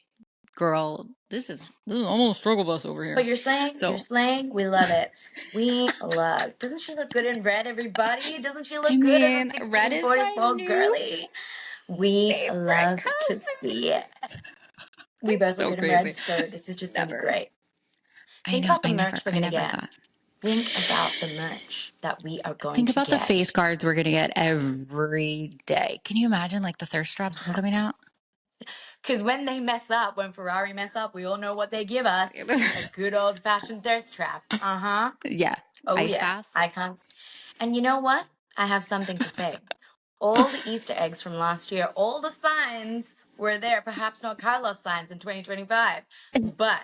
B: girl? This is almost struggle bus over here.
A: But you're
B: So,
A: slaying, we love it. We love. Doesn't she look good in red, everybody? Doesn't she
B: I
A: look good as a
B: mean, red is my
A: 1644
B: new
A: girly? We
B: favorite
A: love to
B: color.
A: see it.
B: I'm
A: We both look
B: so
A: good in red,
B: crazy.
A: so this is just gonna be
B: Never.
A: great. Think about the merch we're
B: I
A: gonna
B: never
A: get.
B: thought.
A: Think about the merch that we are going
B: Think
A: to
B: about the face
A: get.
B: cards we're gonna get every day. Can you imagine like the thirst traps is coming
A: Right.
B: out?
A: Because when Ferrari mess up, we all know what they give us. A good old fashioned thirst trap. Uh-huh.
B: Yeah.
A: Oh
B: Ice
A: yeah.
B: baths.
A: I can't. And you know what? I have something to say. All the Easter eggs from last year, all the signs were there. Perhaps not Carlos signs in 2025, but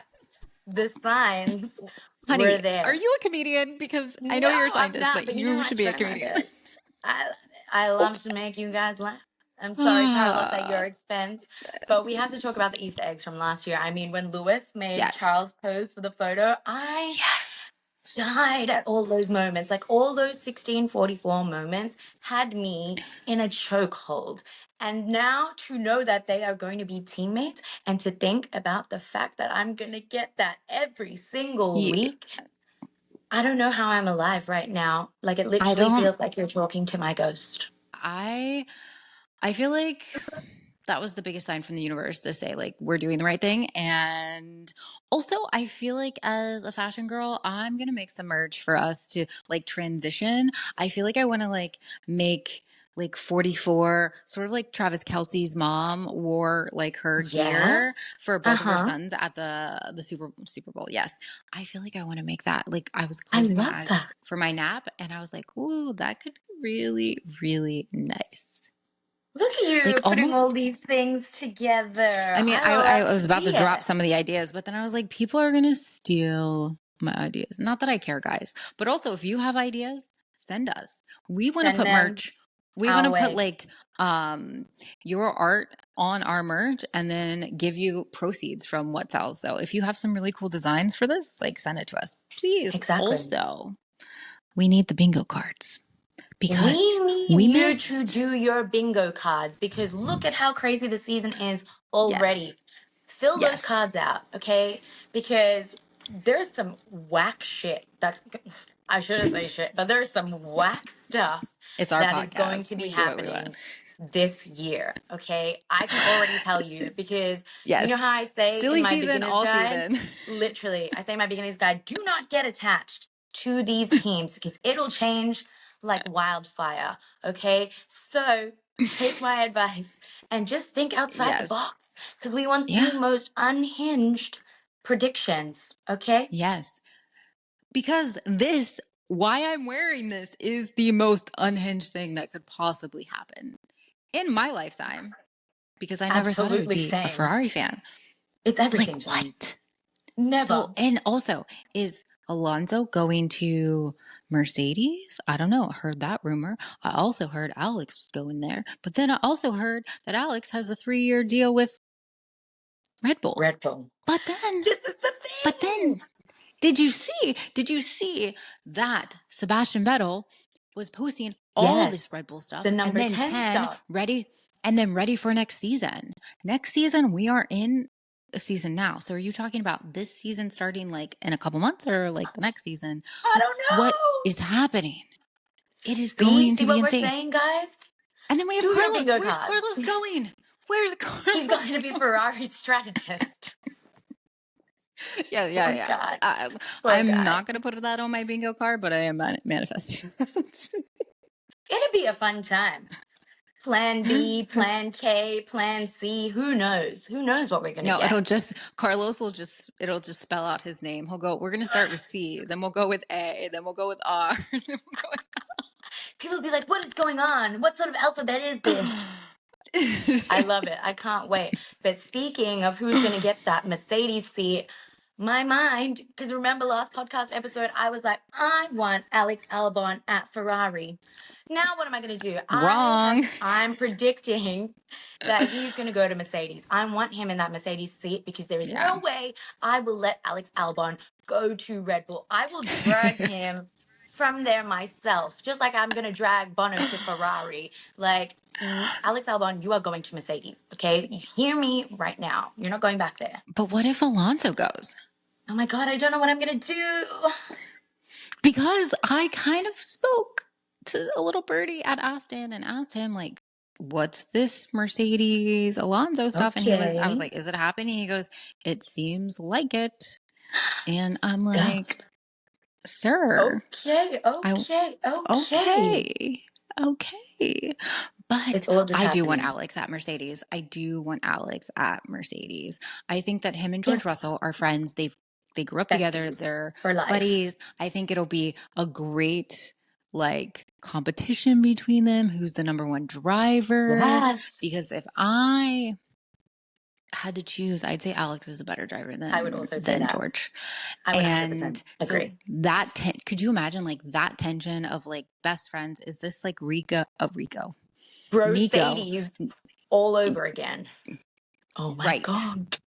A: the signs were
B: Honey, are
A: there.
B: you a comedian? Because I know
A: No,
B: you're a
A: I'm
B: scientist,
A: not.
B: but
A: But you know,
B: you
A: I
B: should be a
A: try my
B: comedian.
A: best. I I love to make you guys laugh. I'm sorry, Carlos, at your expense. But we have to talk about the Easter eggs from last year. I mean, when Lewis made
B: Yes.
A: Charles pose for the photo, I
B: Yes.
A: died at all those moments. Like all those 1644 moments had me in a chokehold. And now to know that they are going to be teammates and to think about the fact that I'm going to get that every single
B: You,
A: week, I don't know how I'm alive right now. Like, it
B: I
A: literally
B: don't,
A: feels like you're talking to my ghost.
B: I, I feel like that was the biggest sign from the universe this day. Like, we're doing the right thing. And also, I feel like as a fashion girl, I'm going to make some merch for us to like transition. I feel like I want to like make like 44, sort of like Travis Kelce's mom wore like her gear
A: Yes.
B: for both of her
A: Uh-huh.
B: sons at the Super Bowl. Yes. I feel like I want to make that. Like, I was
A: I
B: closing my
A: love that.
B: eyes for my nap and I was like, ooh, that could be really, really nice.
A: Look at
B: Like
A: you putting all
B: almost,
A: these things together.
B: I mean,
A: I
B: I
A: love to
B: was about to
A: see
B: drop
A: it.
B: some of the ideas, but then I was like, people are going to steal my ideas. Not that I care, guys, but also if you have ideas, send us. We want to
A: Send
B: put
A: them
B: merch. We want
A: our
B: to put
A: way.
B: like your art on our merch and then give you proceeds from what sells. So if you have some really cool designs for this, like send it to us. Please.
A: Exactly.
B: Also, we need the bingo cards
A: We
B: because
A: need
B: we
A: you to
B: missed.
A: do your bingo cards because look at how crazy the season is
B: Yes.
A: already. Fill those
B: Yes.
A: cards out, okay? Because there's some whack shit that's, I shouldn't say shit, but there's some whack stuff
B: It's our
A: that is going
B: podcast.
A: to
B: We
A: be
B: can do what we want.
A: happening this year, okay? I can already tell you because you know
B: Yes.
A: how I say in
B: Silly
A: my
B: season,
A: beginner's
B: all
A: guide,
B: season.
A: literally, I say in my beginner's guide, do not get attached to these teams because it'll change like wildfire, okay? So take my advice and just think outside the
B: Yes.
A: box because we want the
B: Yeah.
A: most unhinged predictions, okay?
B: Yes. Because this, why I'm wearing this, is the most unhinged thing that could possibly happen in my lifetime. Because I never thought I would
A: Absolutely
B: be a
A: same.
B: Ferrari fan.
A: It's
B: Like,
A: everything to me.
B: what? So,
A: Never.
B: and also, is Alonso going to Mercedes? I don't know. I heard that rumor. I also heard Alex was going there. But then I also heard that Alex has a 3-year deal with Red Bull.
A: Red Bull.
B: But then,
A: This is the
B: but then,
A: thing.
B: did you see that Sebastian Vettel was posting all this
A: Yes.
B: Red Bull stuff
A: The
B: and
A: number
B: then
A: 10
B: 10
A: stuff.
B: ready and then ready for next season? Next season, we are in the season now. So are you talking about this season starting like in a couple months or like the next season?
A: I
B: Like
A: don't
B: what
A: know.
B: is happening? It is
A: See,
B: going
A: see
B: to be
A: what we're
B: insane.
A: saying, guys?
B: And then we have
A: Do your
B: Carlos.
A: bingo
B: Where's
A: cards.
B: Carlos going? Where's
A: He's
B: Carlos
A: going to be
B: going?
A: Ferrari's strategist.
B: Yeah, yeah,
A: Poor
B: yeah.
A: guy. Poor
B: I'm
A: guy.
B: not going to put that on my bingo card, but I am manifesting that.
A: It'll be a fun time. Plan B, plan K, plan C. Who knows? Who knows what we're going to
B: No,
A: get?
B: it'll just spell out his name. We're going to start with C, then we'll go with A, then we'll go with R, then we'll go
A: People will be like, what is going on? What sort of alphabet is this? I love it. I can't wait. But speaking of who's going to get that Mercedes seat, my mind, because remember last podcast episode, I was like, I want Alex Albon at Ferrari. Now what am I going to do?
B: Wrong.
A: I'm predicting that he's going to go to Mercedes. I want him in that Mercedes seat because there is
B: Yeah.
A: no way I will let Alex Albon go to Red Bull. I will drag him from there myself, just like I'm going to drag Bono to Ferrari. Like, Alex Albon, you are going to Mercedes, okay? You hear me right now. You're not going back there.
B: But what if Alonso goes?
A: Oh my God, I don't know what I'm going to do.
B: Because I kind of spoke to a little birdie at Aston and asked him, like, what's this Mercedes Alonso stuff? And I was
A: Okay.
B: like, is it happening? He goes, it seems like it. And I'm
A: Gasp.
B: like, sir,
A: Okay,
B: I,
A: okay, okay.
B: okay, okay.
A: It's
B: But
A: all just
B: I do want
A: happening.
B: Alex at Mercedes. I do want Alex at Mercedes. I think that him and George
A: Yes.
B: Russell are friends. They grew up together.
A: Besties
B: They're
A: for life.
B: buddies. I think it'll be a great like competition between them. Who's the number one driver?
A: Yes.
B: Because if I had to choose, I'd say Alex is a better driver
A: I would also say
B: than
A: that.
B: George.
A: I would 100%
B: And so
A: agree.
B: that could you imagine like that tension of like best friends? Is this like Nico?
A: Mercedes all over again. Oh my
B: Right.
A: God.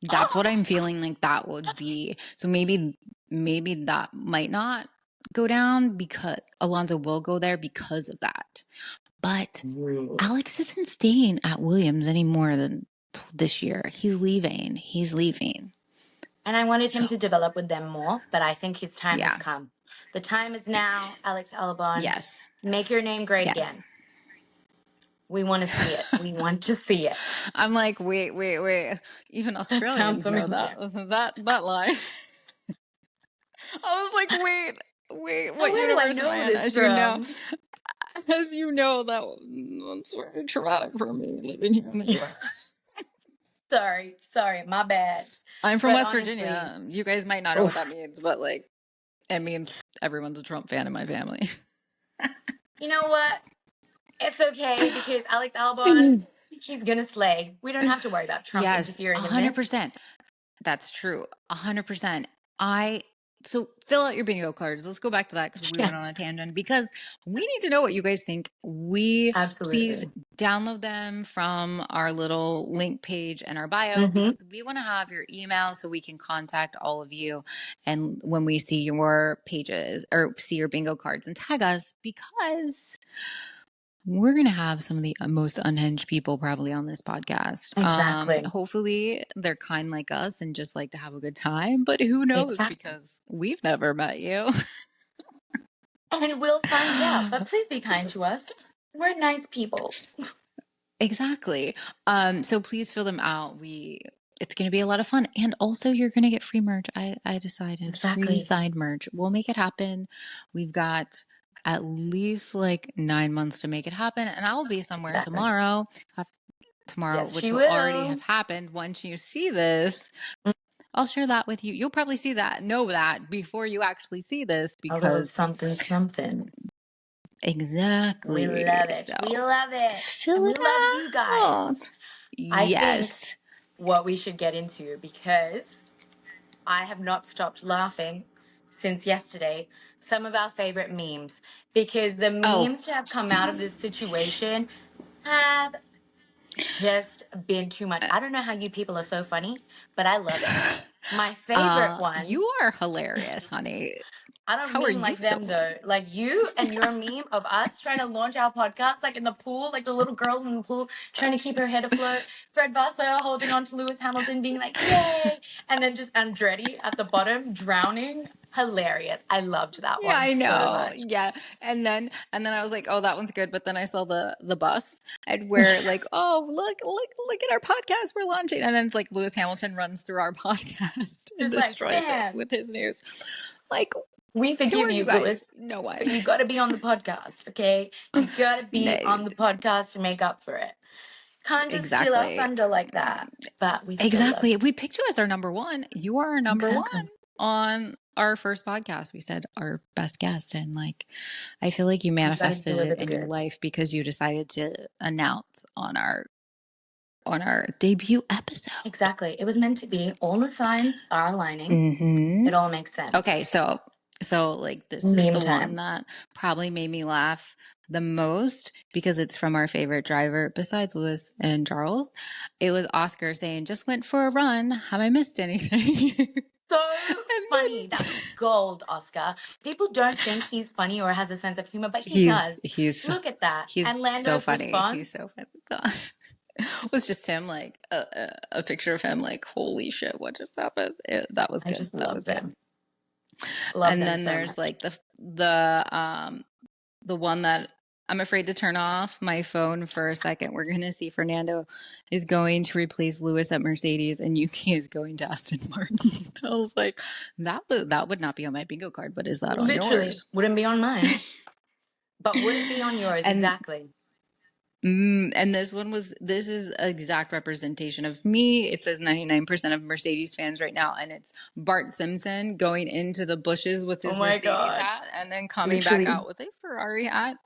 B: That's what I'm feeling like that would be. So maybe that might not go down because Alonso will go there because of that. But Alex isn't staying at Williams any more than this year. He's leaving.
A: And I wanted him
B: So,
A: to develop with them more, but I think his time has
B: yeah.
A: come. The time is now, Alex Albon.
B: Yes.
A: Make your name great
B: Yes.
A: again. We want to see it. We want to see it.
B: I'm like, wait. Even Australians know
A: familiar.
B: that line. I was like, wait, what
A: Where do I
B: universe am I
A: know
B: in?
A: this from?
B: As you know, that's very traumatic for me living here in the US.
A: Sorry, my bad.
B: I'm from
A: But
B: West
A: honestly,
B: Virginia. You guys might not know what that
A: oof.
B: means, but like, it means everyone's a Trump fan in my family.
A: You know what? It's okay because Alex Albon, he's gonna slay. We don't have to worry about Trump
B: Yes,
A: interfering in this.
B: 100%. That's true. 100%. So fill out your bingo cards. Let's go back to that because we went on a tangent because we need to know what you guys think. Please
A: Absolutely.
B: download them from our little link page in our bio because we want to have your email so we can contact all of you. And when we see your pages or see your bingo cards and tag us because we're going to have some of the most unhinged people probably on this podcast.
A: Exactly.
B: Hopefully they're kind like us and just like to have a good time, but who knows
A: Exactly.
B: because we've never met you.
A: And we'll find out. But please be kind to us. We're nice people.
B: Exactly. So please fill them out. It's going to be a lot of fun. And also you're going to get free merch. I decided
A: Exactly.
B: free side merch. We'll make it happen. We've got at least like 9 months to make it happen. And I'll be somewhere tomorrow,
A: Yes,
B: which
A: she
B: will already have
A: will.
B: happened once you see this. I'll share that with you. You'll probably know that before you actually see this
A: A little
B: because
A: something.
B: exactly.
A: We love it.
B: So
A: We love it.
B: fill
A: And we
B: it
A: love you guys. I
B: Yes.
A: think what we should get into, because I have not stopped laughing since yesterday, some of our favorite memes, because the memes to have come out of this situation have just been too much. I don't know how you people are so funny, but I love it. My favorite one.
B: You are hilarious, honey.
A: I don't
B: How are
A: mean
B: you
A: like
B: so
A: them though. Like you and your meme of us trying to launch our podcast, like in the pool, like the little girl in the pool trying to keep her head afloat. Fred Vasseur holding on to Lewis Hamilton, being like, "Yay!" And then just Andretti at the bottom drowning. Hilarious. I loved that one
B: I know.
A: so much.
B: Yeah. And then I was like, oh, that one's good. But then I saw the bus and where like, oh, look at our podcast we're launching. And then it's like Lewis Hamilton runs through our podcast and
A: Just
B: destroys
A: like,
B: it
A: bam.
B: with his news. Like,
A: we forgive you,
B: guys?
A: Lewis.
B: No one.
A: But you got to be on the podcast, okay? You got to be on the podcast to make up for it. Can't just steal our thunder like that. But we still love you.
B: We picked you as our number one. You are our number one on our first podcast. We said our best guest, and like I feel like you manifested it in your life because you decided to announce on our debut episode.
A: Exactly. It was meant to be. All the signs are aligning. It all makes sense.
B: Okay, so like this is the one that probably made me laugh the most because it's from our favorite driver besides Lewis and Charles. It was Oscar saying, "Just went for a run. Have I missed anything?"
A: So funny. That was gold, Oscar. People don't think he's funny or has a sense of humor, but he does. Look at that.
B: He's
A: and Lando's
B: so funny.
A: response.
B: He's so funny. It was just him, like a picture of him, like, holy shit, what just happened? That was good.
A: I just
B: that
A: love
B: was
A: them.
B: Good. And then there's like the one that I'm afraid to turn off my phone for a second. We're gonna see Fernando is going to replace Lewis at Mercedes, and Yuki is going to Aston Martin. I was like, that would not be on my bingo card, but is that on yours?
A: Wouldn't be on mine. But would it be on yours? Exactly.
B: And this is an exact representation of me. It says 99% of Mercedes fans right now, and it's Bart Simpson going into the bushes with his Mercedes hat and then coming back out with a Ferrari hat.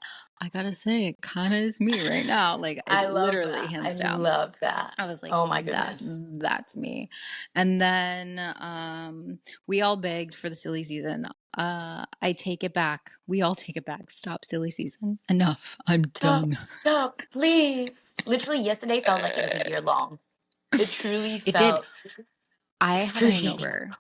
B: I gotta say, it kind of is me right now. Like, I literally hands down.
A: I love that.
B: I was like,
A: oh my goodness,
B: that's me. And then we all begged for the silly season. I take it back. We all take it back. Stop silly season. Enough. I'm done.
A: Stop, please. Literally, yesterday felt like it was a year long. It truly felt.
B: It did. I have a hangover.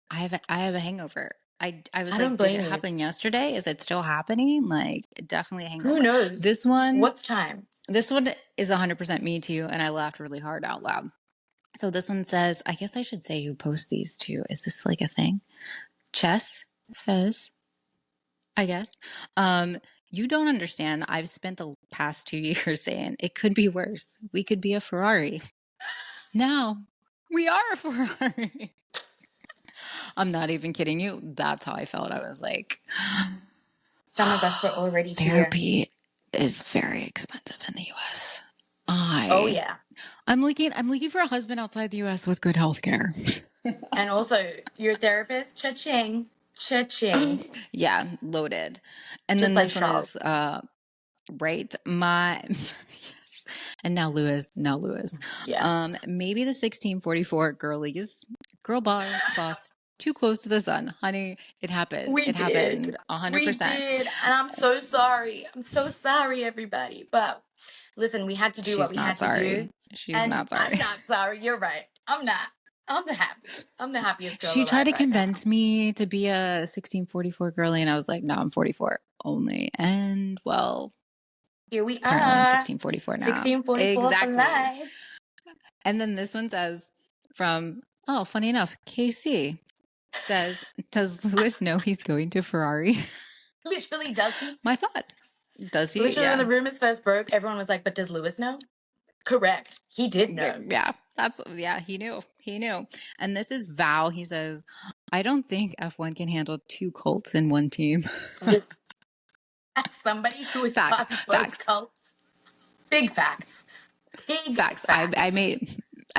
B: I have a hangover. I was like, did it happen yesterday? Is it still happening? Like, definitely a hangover.
A: Who knows?
B: This one.
A: What's time?
B: This one is 100% me too, and I laughed really hard out loud. So this one says, I guess I should say who posts these too. Is this like a thing? Chess says, I guess. You don't understand. I've spent the past 2 years saying it could be worse. We could be a Ferrari. Now we are a Ferrari. I'm not even kidding you. That's how I felt. I was like,
A: Some of us were already here.
B: therapy is very expensive in the US.
A: Oh yeah.
B: I'm looking for a husband outside the US with good health care.
A: And also your therapist, cha-ching. Cha-ching.
B: Yeah, loaded. And
A: Just
B: then
A: like
B: this one
A: Charles.
B: is right. Yes. And now Lewis.
A: Yeah.
B: Maybe the 1644 girlies. Girl boss. Too close to the sun. Honey, it happened.
A: We
B: It
A: did.
B: happened
A: We
B: 100%.
A: did. And I'm so sorry. I'm so sorry, everybody. But listen, we had to do what
B: She's
A: we
B: not
A: had to
B: sorry.
A: do.
B: She's
A: And
B: not sorry.
A: I'm not sorry. You're right. I'm not. I'm the happiest girl
B: She tried
A: alive
B: to
A: right now.
B: convince me to be a 1644 girly, and I was like, no, I'm 44 only. And well,
A: Here we
B: apparently I'm
A: are.
B: 1644 now.
A: 1644
B: Exactly.
A: for life.
B: And then this one says from, oh, funny enough, KC says, does Lewis know he's going to Ferrari?
A: Literally, does he?
B: My thought. Does he?
A: Literally,
B: Yeah.
A: when the rumors first broke, everyone was like, but does Lewis know? Correct. He did know.
B: Yeah, he knew. And this is Val. He says, I don't think F1 can handle 2 cults in one team.
A: As somebody who is
B: Facts.
A: part of both cults, big facts. Big facts.
B: I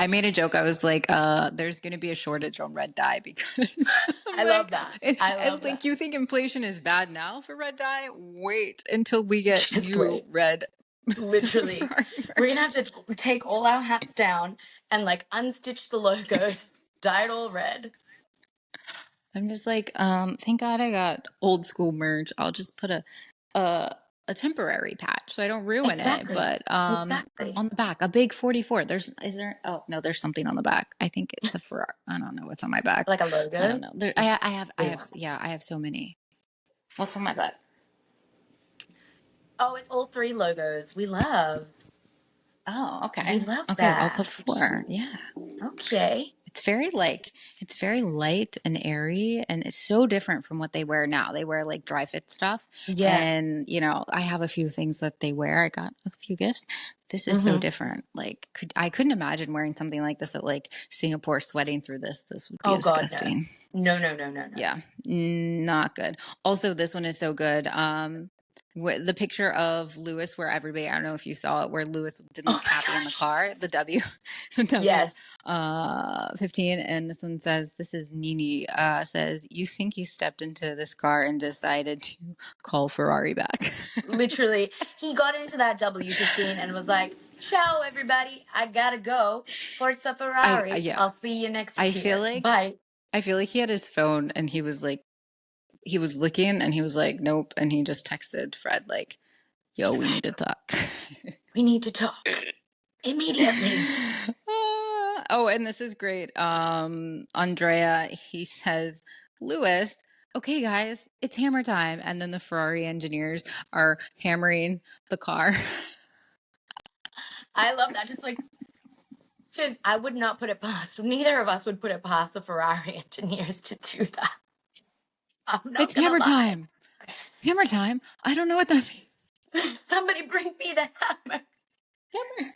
B: made a joke. I was like, there's going to be a shortage on red dye because
A: I love that.
B: I was like, you think inflation is bad now for red dye? Wait until we get red.
A: Literally. We're going to have to take all our hats down and like unstitch the logo, dye it all red.
B: I'm just like, thank God I got old school merch. I'll just put a temporary patch so I don't ruin it. But on the back, a big 44. There's something on the back. I think it's a Ferrari. I don't know what's on my back.
A: Like a logo?
B: I don't know. I have so many. What's on my back?
A: Oh, it's all 3 logos. We love.
B: Oh, okay.
A: We love
B: that.
A: Okay,
B: I'll put 4. Yeah.
A: Okay.
B: It's very light and airy, and it's so different from what they wear now. They wear like dry fit stuff.
A: Yeah.
B: And I have a few things that they wear. I got a few gifts. This is so different. Like I couldn't imagine wearing something like this at like Singapore, sweating through this. This would be disgusting.
A: God, no.
B: Yeah. Not good. Also, this one is so good. The picture of Lewis where everybody, I don't know if you saw it, where Lewis didn't look happy in the car, the W
A: Yes.
B: 15, and this one says, this is Nini, says, you think he stepped into this car and decided to call Ferrari back.
A: Literally, he got into that W15 and was like, ciao everybody, I gotta go. Forza Ferrari. I'll see you next year. Bye.
B: I feel like he had his phone and he was like, he was looking and he was like, nope. And he just texted Fred like, yo, we need to talk.
A: We need to talk immediately.
B: Oh, and this is great. Andrea, he says, Lewis, okay, guys, it's hammer time. And then the Ferrari engineers are hammering the car.
A: I love that. Just like, because I would not put it past, neither of us would put it past the Ferrari engineers to do that.
B: It's hammer time. Hammer time? I don't know what that means.
A: Somebody bring me the hammer.
B: Hammer.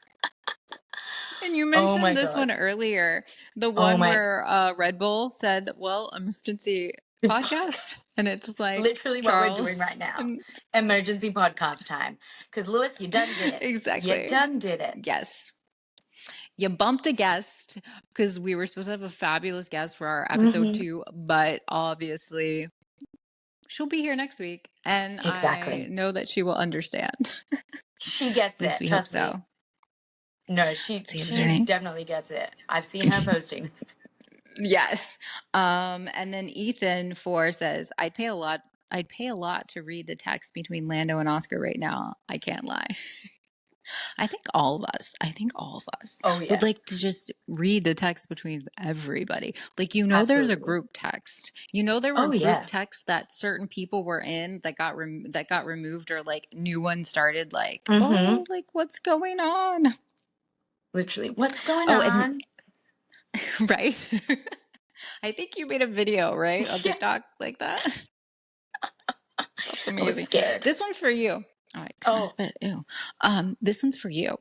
B: And you mentioned this one earlier, the one where Red Bull said, well, emergency podcast. And it's like
A: literally
B: Charles,
A: what we're doing right now. Emergency podcast time. Because Lewis, you done did it.
B: Exactly.
A: You done did it.
B: Yes. You bumped a guest because we were supposed to have a fabulous guest for our episode 2, but obviously she'll be here next week. And I know that she will understand.
A: She gets it.
B: We hope so.
A: No, she definitely gets it. I've seen her postings.
B: Yes. And then Ethan 4 says, I'd pay a lot to read the text between Lando and Oscar right now. I can't lie. I think all of us would like to just read the text between everybody. Like, there's a group text. There were group texts that certain people were in that got removed or like new ones started. Like, oh, like what's going on?
A: Literally, what's going on?
B: Right? I think you made a video, right? On
A: Yeah,
B: TikTok like that. That's
A: I was
B: amazing.
A: scared.
B: This one's for you. Oh, I kind of
A: Oh,
B: spit. Ew. This one's for you.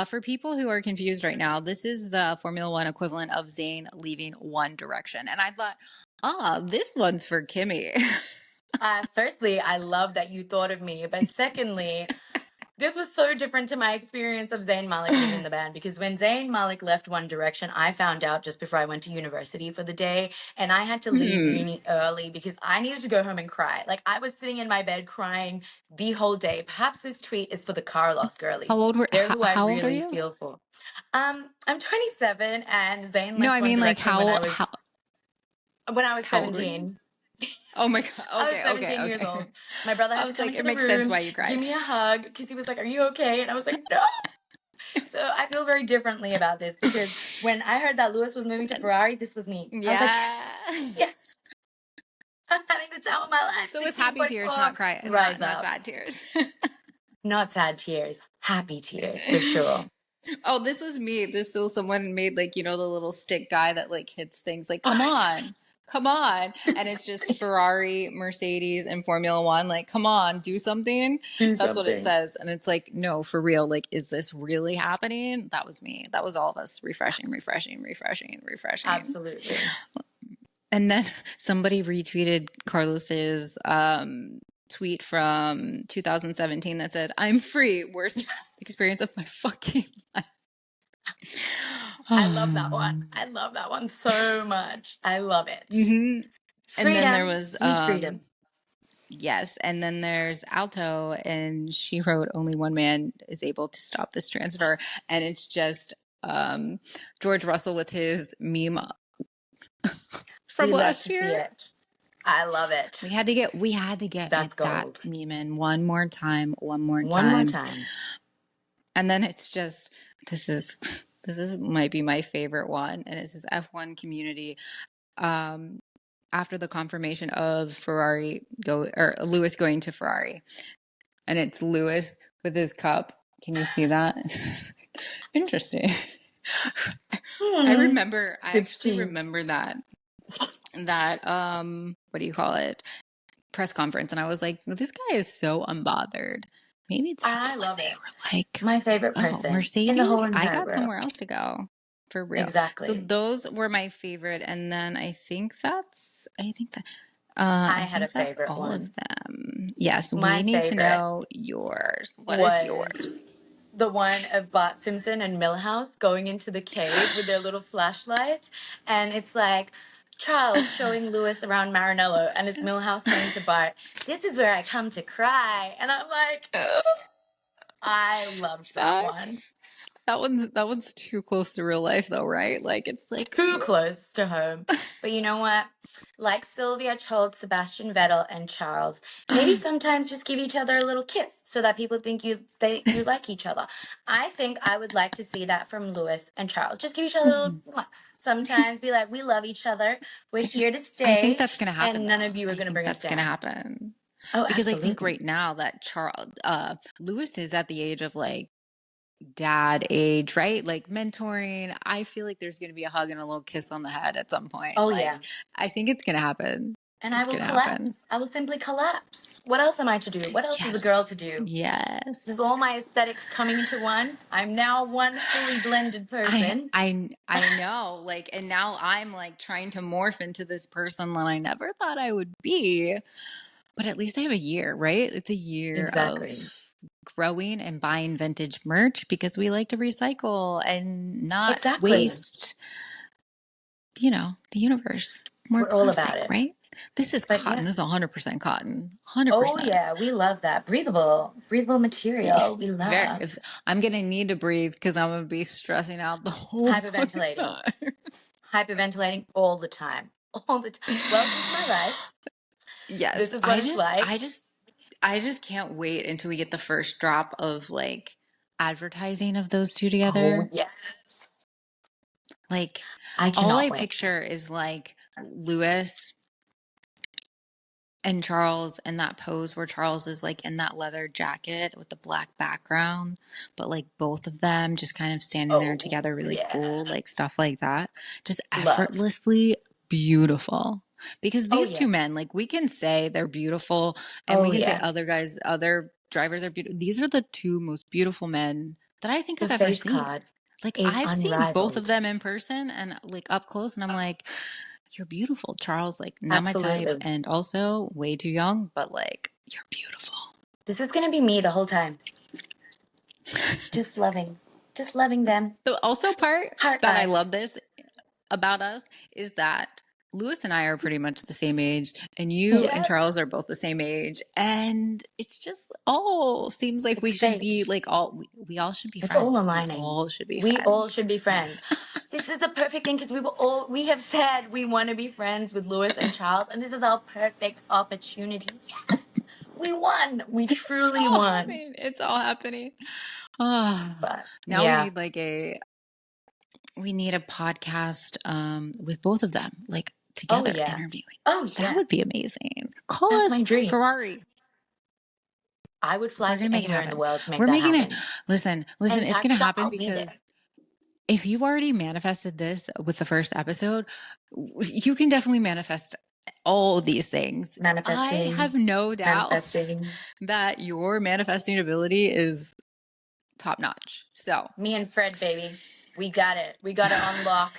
B: For people who are confused right now, this is the Formula One equivalent of Zayn leaving One Direction. And I thought, this one's for Kimmy.
A: firstly, I love that you thought of me. But secondly, this was so different to my experience of Zayn Malik leaving the band, because when Zayn Malik left One Direction, I found out just before I went to university for the day, and I had to leave
B: Hmm.
A: uni early because I needed to go home and cry. Like, I was sitting in my bed crying the whole day. Perhaps this tweet is for the Carlos girlies. They're who I
B: How old are
A: really
B: you?
A: feel for. I'm 27, and Zayn
B: No,
A: left
B: I
A: One
B: mean like
A: Direction when
B: how
A: I was
B: how old were you?
A: 17.
B: Oh my God.
A: I was
B: Okay,
A: 17 years
B: okay.
A: old. My brother
B: I
A: had to
B: was
A: come
B: like,
A: into
B: it
A: the
B: makes sense
A: room,
B: why you
A: give
B: cried.
A: me a hug, because he was like, "Are you okay?" And I was like, "No." So I feel very differently about this, because when I heard that Lewis was moving to Ferrari, this was me. I was like,
B: Yeah.
A: yes, yes. I'm having the time of my life.
B: So it was happy tears,
A: 16.4,
B: not cry,
A: rise
B: not
A: up.
B: sad tears.
A: Not sad tears, happy tears for sure.
B: Oh, this was me. This was someone made like, the little stick guy that like hits things like,
A: Oh,
B: come on,
A: yes.
B: come on.
A: Do
B: And it's just
A: something.
B: Ferrari, Mercedes, and Formula One. Like, come on, do something.
A: Do
B: That's what it
A: something.
B: says. And it's like, no, for real. Like, is this really happening? That was me. That was all of us refreshing, refreshing, refreshing, refreshing.
A: Absolutely.
B: And then somebody retweeted Carlos's tweet from 2017 that said, "I'm free. Worst experience of my fucking life."
A: I love that one. I love that one so much. I love it.
B: hmm And then there
A: Freedom,
B: was
A: sweet freedom.
B: yes, and then there's Alto, and she wrote, "Only one man is able to stop this transfer," and it's just George Russell with his meme from
A: We love
B: last
A: to see
B: year.
A: it. I love it.
B: We had to get
A: That's
B: that
A: gold.
B: meme in one more time, one more
A: One more
B: time.
A: time.
B: And then it's just this is might be my favorite one, and it says F1 community. After the confirmation of Lewis going to Ferrari, and it's Lewis with his cup. Can you see that? Interesting. I actually
A: 16.
B: remember that what do you call it? Press conference, and I was like, this guy is so unbothered. Maybe that's
A: I
B: when
A: love
B: they
A: it.
B: were like,
A: My favorite
B: oh,
A: person in the whole
B: Mercedes, I
A: entire
B: got
A: world.
B: somewhere else to go. For real. So
A: Exactly.
B: those were my favorite, and then I think that's
A: I had a
B: that's
A: favorite
B: all of
A: one.
B: them. Yes, we
A: My
B: need to
A: favorite
B: know yours. What is yours?
A: was the one of Bart Simpson and Milhouse going into the cave with their little flashlights. And it's like Charles showing Lewis around Maranello, and it's Milhouse saying to Bart, "This is where I come to cry." And I'm like, I loved that one.
B: Facts. That one's too close to real life though, right? Like it's like
A: Too close to home. But you know what? Like Sylvia told Sebastian Vettel and Charles, maybe sometimes just give each other a little kiss so that people think you like each other. I think I would like to see that from Lewis and Charles. Just give each other a little mwah. Sometimes be like, we love each other. We're here to
B: I think
A: stay,
B: that's gonna happen
A: and none
B: though.
A: of you are
B: I
A: going to
B: think
A: bring us
B: that's gonna
A: down.
B: happen.
A: Oh,
B: Because I think
A: absolutely.
B: right now that Lewis is at the age of like dad age, right? Like mentoring. I feel like there's going to be a hug and a little kiss on the head at some point.
A: Oh,
B: Like
A: yeah.
B: I think it's going to happen.
A: And I
B: It's
A: will
B: going to happen.
A: collapse. I will simply collapse. What else am I to do? What else is a
B: Yes.
A: girl to do?
B: Yes.
A: This is all my aesthetics coming into one. I'm now one fully blended person.
B: I know. Like, and now I'm like trying to morph into this person that I never thought I would be. But at least I have a year, right? It's a year of
A: Exactly.
B: growing and buying vintage merch because we like to recycle and not
A: Exactly.
B: waste, the universe. More
A: We're all about
B: plastic,
A: it.
B: right? This is
A: But
B: cotton.
A: yeah.
B: This is 100% cotton.
A: Oh
B: 100%.
A: yeah, we love that. Breathable material. We love.
B: If I'm going to need to breathe because I'm going to be stressing out the whole fucking
A: Hyperventilating.
B: time.
A: Hyperventilating all the time. All the time. Welcome to my life.
B: Yes.
A: This is what it's like.
B: I just can't wait until we get the first drop of like advertising of those two together.
A: Oh yes.
B: Like
A: I
B: all
A: cannot
B: I
A: wait.
B: picture is like Lewis And Charles in that pose where Charles is like in that leather jacket with the black background, but like both of them just kind of standing there
A: Oh,
B: together, really cool,
A: yeah.
B: like stuff like that. Just
A: Love.
B: effortlessly beautiful. Because
A: Oh,
B: these two
A: yeah.
B: men, like we can say they're beautiful and we
A: Oh,
B: can say
A: yeah.
B: other guys, other drivers are beautiful. These are the two most beautiful men that I think
A: The
B: I've ever
A: face
B: seen.
A: card
B: Like
A: is
B: I've seen both of
A: unrivaled.
B: them in person and like up close, and I'm like, you're beautiful. Charles, like not my type,
A: Absolutely.
B: and also way too young, but like you're beautiful.
A: This is going to be me the whole time. Just loving them.
B: The also part
A: Heart
B: that I
A: eyes.
B: love this about us is that Lewis and I are pretty much the same age, and you and
A: Yes.
B: Charles are both the same age, and it's just all seems like we
A: It's
B: should be
A: fate.
B: like all we all should be
A: It's all
B: friends. We
A: aligning.
B: all should be
A: We all
B: friends.
A: should be friends. This is the perfect thing because we have said we want to be friends with Lewis and Charles, and this is our perfect opportunity. Yes, we won. We
B: It's
A: truly
B: all
A: won.
B: happening. It's all happening. Oh,
A: But
B: now we
A: yeah.
B: need like we need a podcast with both of them like
A: Oh
B: together
A: yeah.
B: interviewing.
A: Oh
B: That
A: yeah.
B: would be amazing. Call
A: That's
B: us
A: my dream.
B: Ferrari.
A: I would fly
B: We're gonna
A: to
B: make it
A: anywhere in the
B: happen.
A: world to make
B: We're
A: that
B: making it.
A: happen.
B: Listen, it's gonna
A: Antarctica,
B: happen
A: I'll be there.
B: because if you already manifested this with the first episode, you can definitely manifest all these things. I have no doubt
A: Manifesting.
B: that your manifesting ability is top notch. So
A: Me and Fred, baby. We got it. We got to unlock.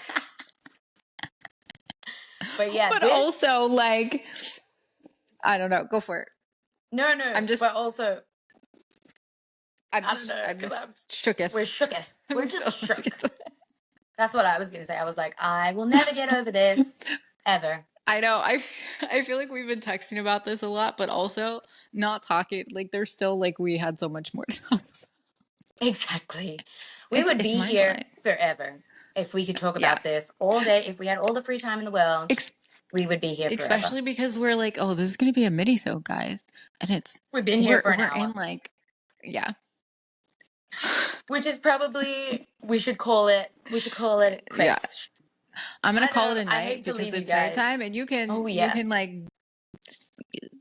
A: But yeah,
B: but
A: this.
B: also like I don't know. Go for it.
A: No.
B: I'm just
A: But also,
B: I'm
A: I don't
B: just
A: know.
B: I'm
A: 'Cause
B: just shooketh.
A: we're shooketh. We're
B: I'm
A: just
B: so
A: shook.
B: shooketh.
A: That's what I was going to say. I was like, I will never get over this. Ever.
B: I know. I feel like we've been texting about this a lot, but also not talking. Like there's still like we had so much more to talk about.
A: Exactly. We would
B: It's
A: be
B: mind
A: here
B: blowing.
A: forever if we could talk
B: Yeah.
A: about this all day. If we had all the free time in the world, we would be here forever.
B: Especially because we're like, oh, this is gonna be a mini-so, guys, and
A: We've been here for an
B: we're
A: hour.
B: in like, yeah.
A: Which is probably we should call it quits.
B: Yeah. I'm gonna call it a
A: I
B: night
A: hate to
B: because
A: leave you
B: it's
A: guys.
B: nighttime, and you can like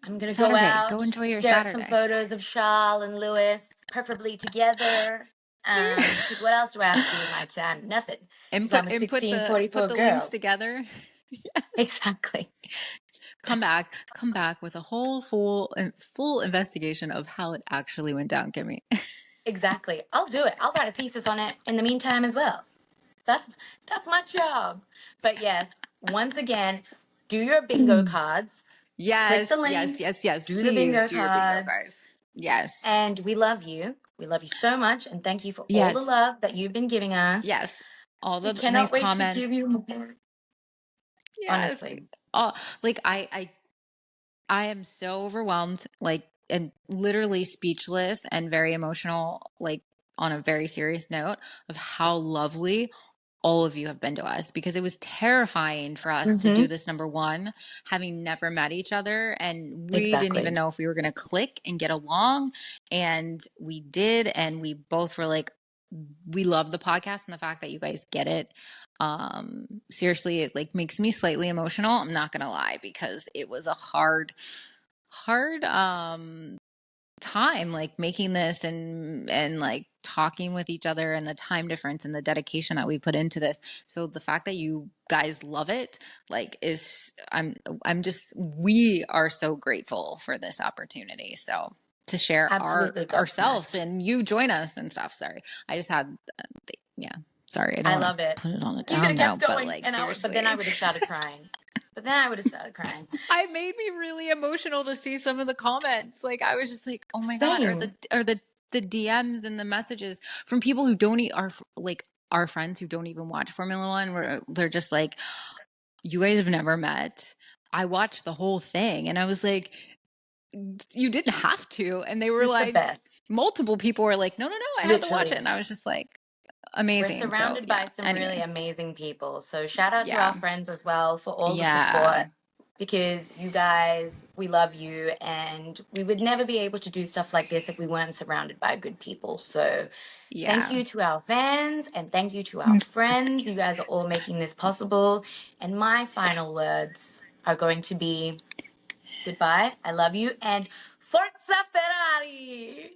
A: I'm gonna
B: Saturday.
A: go out,
B: Go enjoy your
A: stare at
B: Saturday.
A: some photos of Charles and Lewis, preferably together. Because what else do I have to do with my time? Nothing.
B: And
A: I'm a
B: put
A: 1644
B: the
A: girl.
B: links together.
A: Exactly.
B: Come back with a whole full investigation of how it actually went down, Kimmy.
A: Exactly. I'll do it. I'll write a thesis on it in the meantime as well. That's my job. But yes, once again, do your bingo cards.
B: Yes,
A: Click the link.
B: yes.
A: Do
B: Please
A: the bingo
B: do your bingo cards. Yes.
A: And we love you. We love you so much, and thank you for all the love that you've been giving us.
B: Yes. All the
A: we cannot
B: nice
A: wait
B: comments.
A: to give you more.
B: Yes.
A: Honestly.
B: Like I am so overwhelmed, like, and literally speechless and very emotional, like on a very serious note of how lovely all of you have been to us, because it was terrifying for us to do this number one, having never met each other, and we didn't even know if we were going to click and get along, and we did, and we both were like, we love the podcast and the fact that you guys get it. Seriously, it like makes me slightly emotional, I'm not gonna lie, because it was a hard time, like making this and like talking with each other, and the time difference and the dedication that we put into this. So the fact that you guys love it, like, is I'm just, we are so grateful for this opportunity. So to share ourselves and you join us and stuff. Sorry, I just had sorry, I don't
A: love it.
B: Put it on a
A: You could
B: down
A: have kept
B: note,
A: going,
B: but like,
A: and
B: seriously.
A: but then I would have started crying.
B: It made me really emotional to see some of the comments. Like I was just like, oh my God, or the DMs and the messages from people who don't are like our friends who don't even watch Formula One, where they're just like, you guys have never met. I watched the whole thing, and I was like, you didn't have to. And they were like, multiple people were like, no, I had to watch it. And I was just like, amazing.
A: We're surrounded by some really amazing people. So shout out to our friends as well for all the support, because you guys, we love you, and we would never be able to do stuff like this if we weren't surrounded by good people. So thank you to our fans, and thank you to our friends. You guys are all making this possible. And my final words are going to be, Goodbye. I love you. And Forza Ferrari.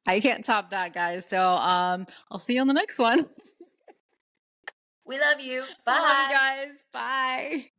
B: I can't top that, guys. So I'll see you on the next one.
A: We love you. Bye.
B: Love you guys. Bye.